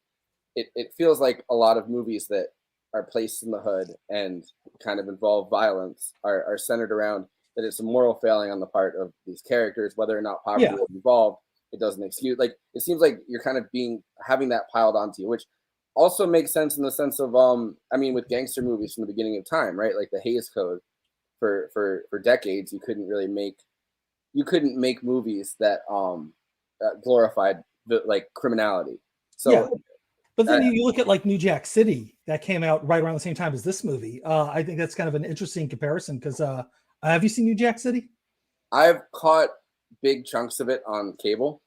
it feels like a lot of movies that are placed in the hood and kind of involve violence are centered around that it's a moral failing on the part of these characters, whether or not poverty yeah, is involved. It doesn't excuse. Like it seems like you're kind of having that piled onto you, which also makes sense in the sense of I mean, with gangster movies from the beginning of time, right? Like the Hays Code for decades, you couldn't make movies that glorified like criminality. yeah. So But then you look at like New Jack City that came out right around the same time as this movie. I think that's kind of an interesting comparison because have you seen New Jack City? I've caught big chunks of it on cable.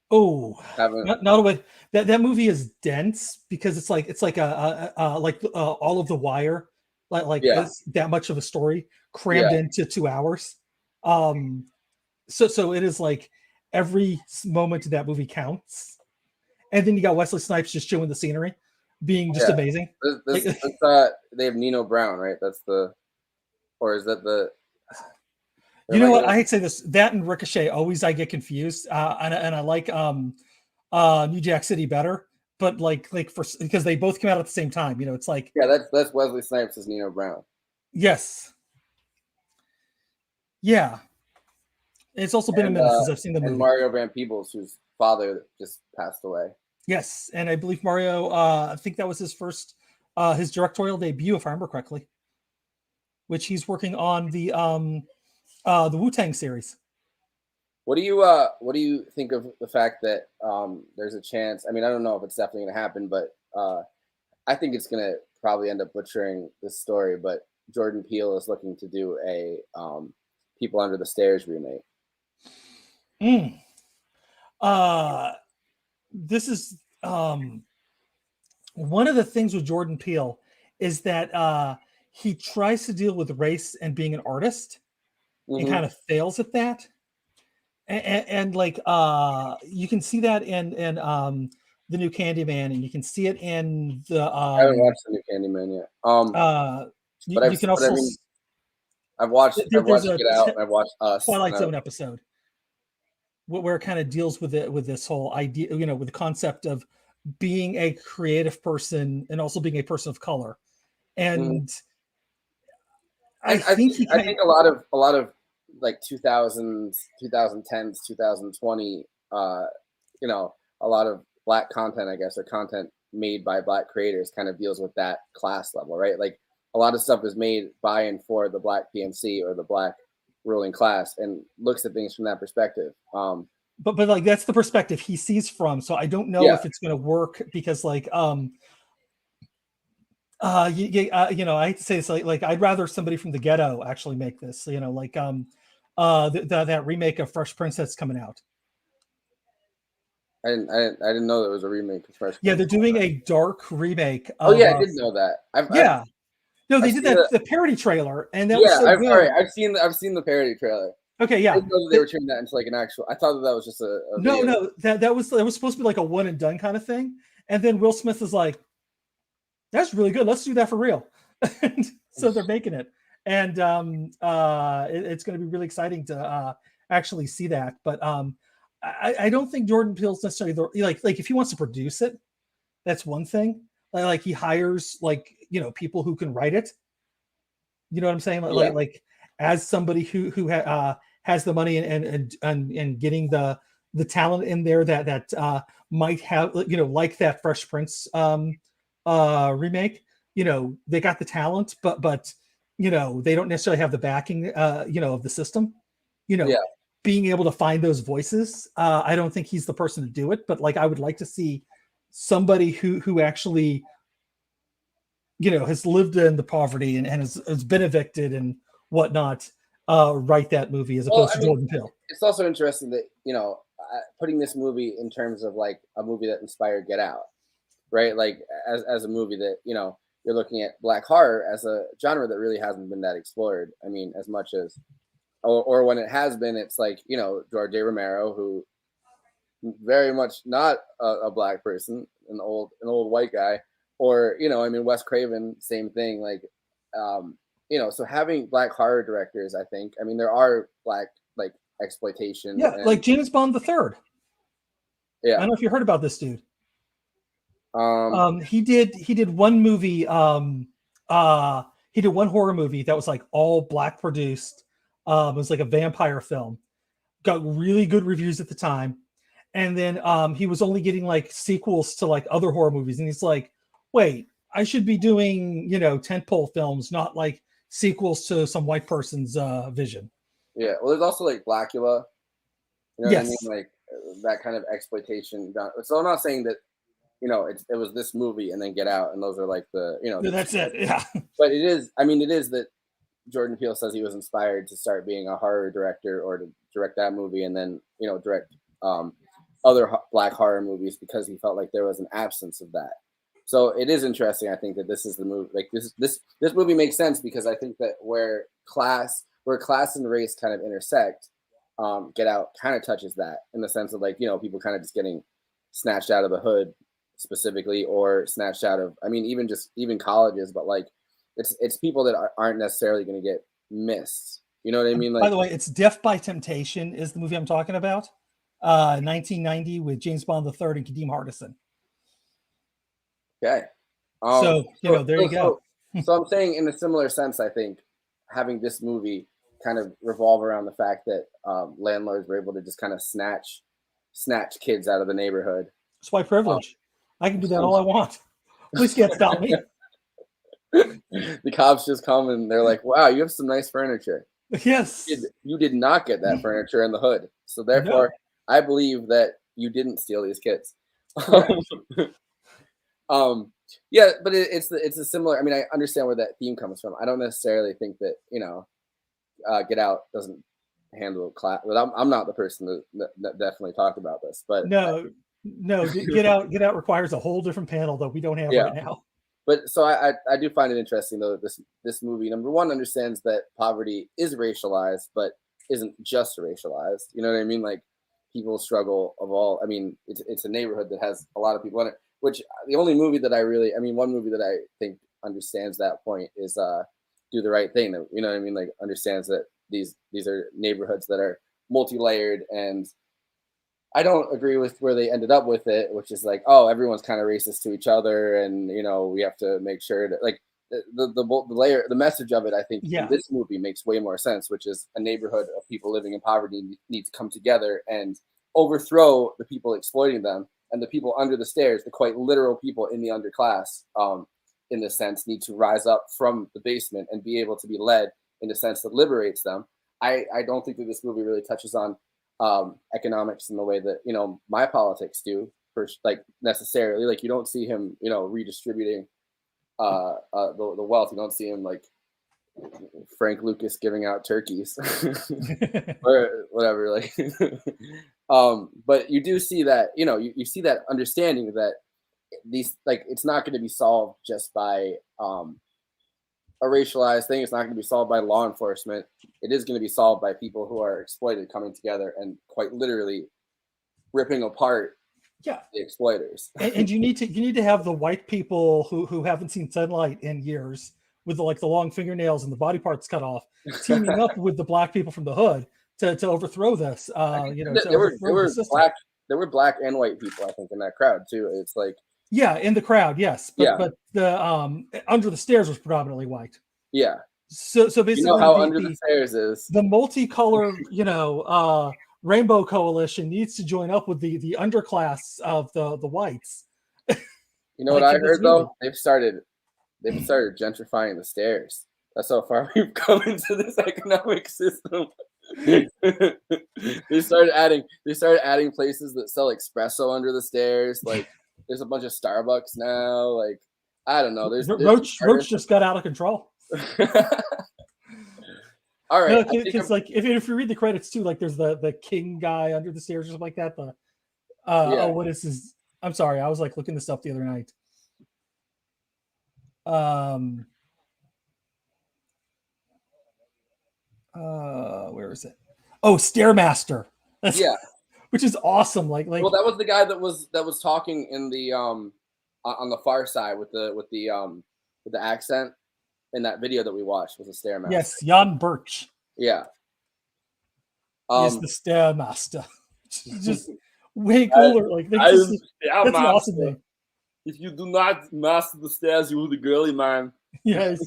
Oh, Haven't. not a way. That movie is dense because it's like all of The Wire, like Yeah, it's that much of a story crammed yeah, into 2 hours. Um, so it is like every moment of that movie counts. And then you got Wesley Snipes just chewing the scenery, being just yeah. amazing. They have Nino Brown, right? That's the, or is that the? You know what? I hate to say this. That and Ricochet always I get confused. And I like New Jack City better, but like for because they both came out at the same time. You know, it's like Yeah, that's Wesley Snipes as Nino Brown. yes, yeah. It's also been a minute since I've seen the movie. And Mario Van Peebles, whose father just passed away. Yes, and I believe Mario. I think that was his first his directorial debut, if I remember correctly. Which he's working on the Wu-Tang series. What do you think of the fact that there's a chance? I mean, I don't know if it's definitely going to happen, but I think it's going to probably end up butchering this story. But Jordan Peele is looking to do a People Under the Stairs remake. This is one of the things with Jordan Peele is that he tries to deal with race and being an artist and Mhm. kind of fails at that. And like you can see that in the new Candyman, and you can see it in the I haven't watched the new Candyman yet. you, But you can but I also mean, I've watched there's a Get Out and I've watched Us. Twilight And Zone episode where it kind of deals with it with this whole idea, with the concept of being a creative person and also being a person of color. And I think I think a lot of like 2000s, 2010s, 2020, a lot of black content, I guess, or content made by black creators kind of deals with that class level, right? Like a lot of stuff is made by and for the black PMC or the black ruling class and looks at things from that perspective. But like that's the perspective he sees from. So I don't know if it's going to work because like I hate to say this, like I'd rather somebody from the ghetto actually make this, like that remake of Fresh Prince that's coming out. I didn't know there was a remake of Fresh Prince. Yeah, they're doing a dark remake. I did know that. No, they did the parody trailer, and that was so good. Sorry, I've seen the parody trailer. Okay, yeah. I didn't know that they were turning that into like an actual. I thought that was just a no, that was supposed to be like a one and done kind of thing, and then Will Smith is like, "That's really good. Let's do that for real." So they're making it, and it's going to be really exciting to actually see that. But I don't think Jordan Peele's necessarily like if he wants to produce it, that's one thing. Like he hires people who can write it. You know what I'm saying? Like as somebody who has the money and getting the talent in there that might have like that Fresh Prince remake. They got the talent, but they don't necessarily have the backing of the system. Being able to find those voices. I don't think he's the person to do it, but like I would like to see somebody who actually has lived in the poverty and has been evicted and whatnot write that movie as opposed to Jordan Peele. It's also interesting that putting this movie in terms of like a movie that inspired Get Out, right? Like as a movie that you're looking at black horror as a genre that really hasn't been that explored. I mean, as much as or when it has been, it's like George A. Romero, who very much not a black person, an old white guy. Or, Wes Craven, same thing. Like, so having black horror directors, I think, there are black, like, exploitation. Yeah, like James Bond the Third. Yeah. I don't know if you heard about this dude. He did one movie, he did one horror movie that was, like, all black produced. It was, like, a vampire film. Got really good reviews at the time. And then he was only getting, like, sequels to, like, other horror movies. And he's like, wait, I should be doing, tentpole films, not like sequels to some white person's vision. Yeah. Well, there's also like Blackula. You know what I mean? Like that kind of exploitation. So I'm not saying that, it was this movie and then Get Out, and those are like the, That's it. Yeah. But it is that Jordan Peele says he was inspired to start being a horror director or to direct that movie and then, direct other black horror movies because he felt like there was an absence of that. So it is interesting. I think that this is the movie. Like this movie makes sense because I think that where class and race kind of intersect, Get Out kind of touches that in the sense of like people kind of just getting snatched out of the hood specifically, or snatched out of even colleges, but like it's people that aren't necessarily going to get missed. You know what I mean? Like, by the way, it's Death by Temptation is the movie I'm talking about. 1990 with James Bond the Third and Kadeem Hardison. Okay. So there you go. So I'm saying in a similar sense, I think having this movie kind of revolve around the fact that landlords were able to just kind of snatch kids out of the neighborhood. It's white privilege. I can do that all I want. Police can't stop me. The cops just come and they're like, wow, you have some nice furniture. Yes. You did not get that furniture in the hood. So therefore, I believe that you didn't steal these kids. Yeah, but it's a similar. I understand where that theme comes from. I don't necessarily think that Get Out doesn't handle class. Well, I'm not the person that definitely talked about this, but no, No, Get Out requires a whole different panel that we don't have right now. But so I do find it interesting though. This movie, number one, understands that poverty is racialized, but isn't just racialized. You know what I mean? Like people struggle of all. I mean, it's a neighborhood that has a lot of people in it. Which the only movie that one movie that I think understands that point is Do the Right Thing. You know what I mean? Like understands that these are neighborhoods that are multi-layered, and I don't agree with where they ended up with it, which is like, oh, everyone's kind of racist to each other, and we have to make sure that like the message of it, I think in this movie makes way more sense, which is a neighborhood of people living in poverty need to come together and overthrow the people exploiting them. And the people under the stairs, the quite literal people in the underclass, in this sense, need to rise up from the basement and be able to be led in a sense that liberates them. I don't think that this movie really touches on economics in the way that my politics do, like necessarily. Like you don't see him, redistributing the wealth. You don't see him like Frank Lucas giving out turkeys or whatever. Like. But you do see that, you see that understanding that these, like, it's not going to be solved just by a racialized thing. It's not going to be solved by law enforcement. It is going to be solved by people who are exploited coming together and quite literally ripping apart the exploiters. And you need to have the white people who haven't seen sunlight in years with the long fingernails and the body parts cut off, teaming up with the black people from the hood to overthrow this. There were black and white people, I think, in that crowd too. It's like in the crowd, yes, but the under the stairs was predominantly white. Yeah. So basically, how under the stairs is the multicolored, rainbow coalition needs to join up with the underclass of the whites. You know what I heard though? They've started gentrifying the stairs. That's how far we've come into this economic system. They started adding places that sell espresso under the stairs. Like there's a bunch of Starbucks now. Like I don't know. Roach just got out of control. All right, because like if you read the credits too, like there's the king guy under the stairs or something like that. Oh, what is his? I'm sorry, I was like looking this up the other night. Where is it? Oh, Stairmaster. Which is awesome. Like well, that was the guy that was talking in the on the far side with the accent in that video that we watched was a Stairmaster. Yes, Jan Birch. Yeah. He's the Stairmaster. Just way cooler. That's an awesome name. If you do not master the stairs, you will the girly man. Yes.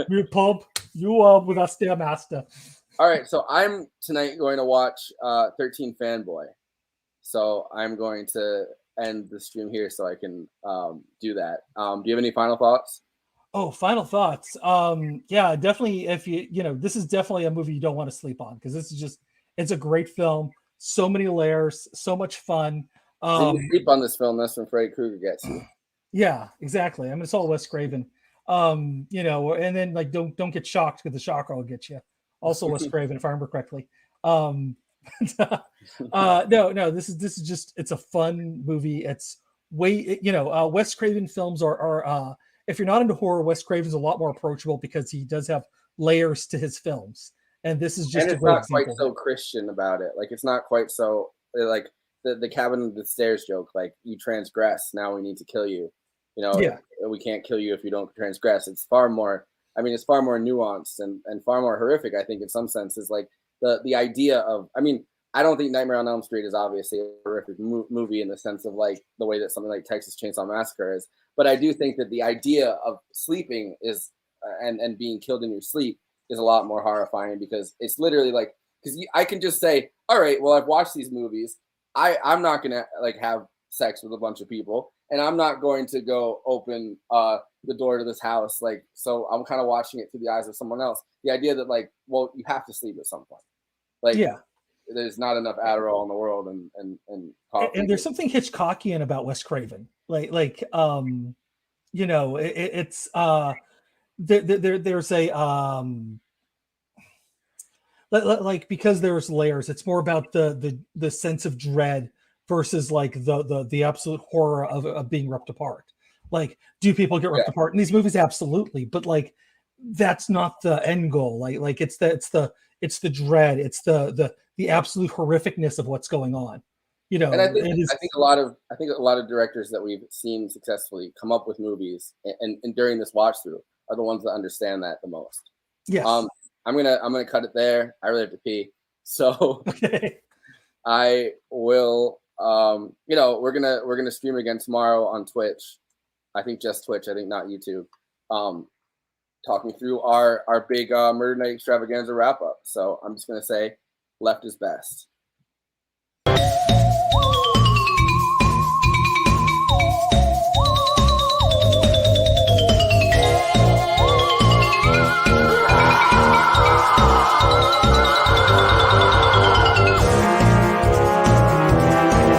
We pub you up with a Stairmaster. All right, so I'm tonight going to watch 13 Fanboy. So I'm going to end the stream here so I can do that. Do you have any final thoughts? Oh, final thoughts. Yeah, definitely. If this is definitely a movie you don't want to sleep on because it's a great film. So many layers, so much fun. When you sleep on this film, that's when Freddy Krueger gets you. Yeah, exactly. I mean, it's all Wes Craven. And then like don't get shocked because the shocker will get you. Also Wes Craven, if I remember correctly. No, this is just it's a fun movie. It's way Wes Craven films are if you're not into horror, Wes Craven's a lot more approachable because he does have layers to his films. And this is just and it's not quite so Christian about it. Like it's not quite so like the cabin of the stairs joke, like you transgress, now we need to kill you. We can't kill you if you don't transgress. It's far more nuanced and far more horrific, I think, in some senses. Like the idea of, I don't think Nightmare on Elm Street is obviously a horrific movie in the sense of like the way that something like Texas Chainsaw Massacre is. But I do think that the idea of sleeping is and being killed in your sleep is a lot more horrifying because it's literally like, because I can just say, all right, well, I've watched these movies. I'm not going to like have sex with a bunch of people and I'm not going to go open the door to this house. Like, so I'm kind of watching it through the eyes of someone else. The idea that like, well, you have to sleep at some point. Like, there's not enough Adderall in the world and coffee. And there's something Hitchcockian about Wes Craven. There's a, like because there's layers, it's more about the sense of dread versus like the absolute horror of being ripped apart. Like, do people get ripped apart in these movies? Absolutely, but like that's not the end goal. Like it's the dread, it's the absolute horrificness of what's going on. You know, And I think it is. I think a lot of directors that we've seen successfully come up with movies and during this watch through are the ones that understand that the most. Yes. I'm gonna cut it there. I really have to pee, so Okay. I will. We're gonna stream again tomorrow on Twitch. I think just Twitch. I think not YouTube. Talking through our big Murder Night Extravaganza wrap up. So I'm just gonna say, left is best.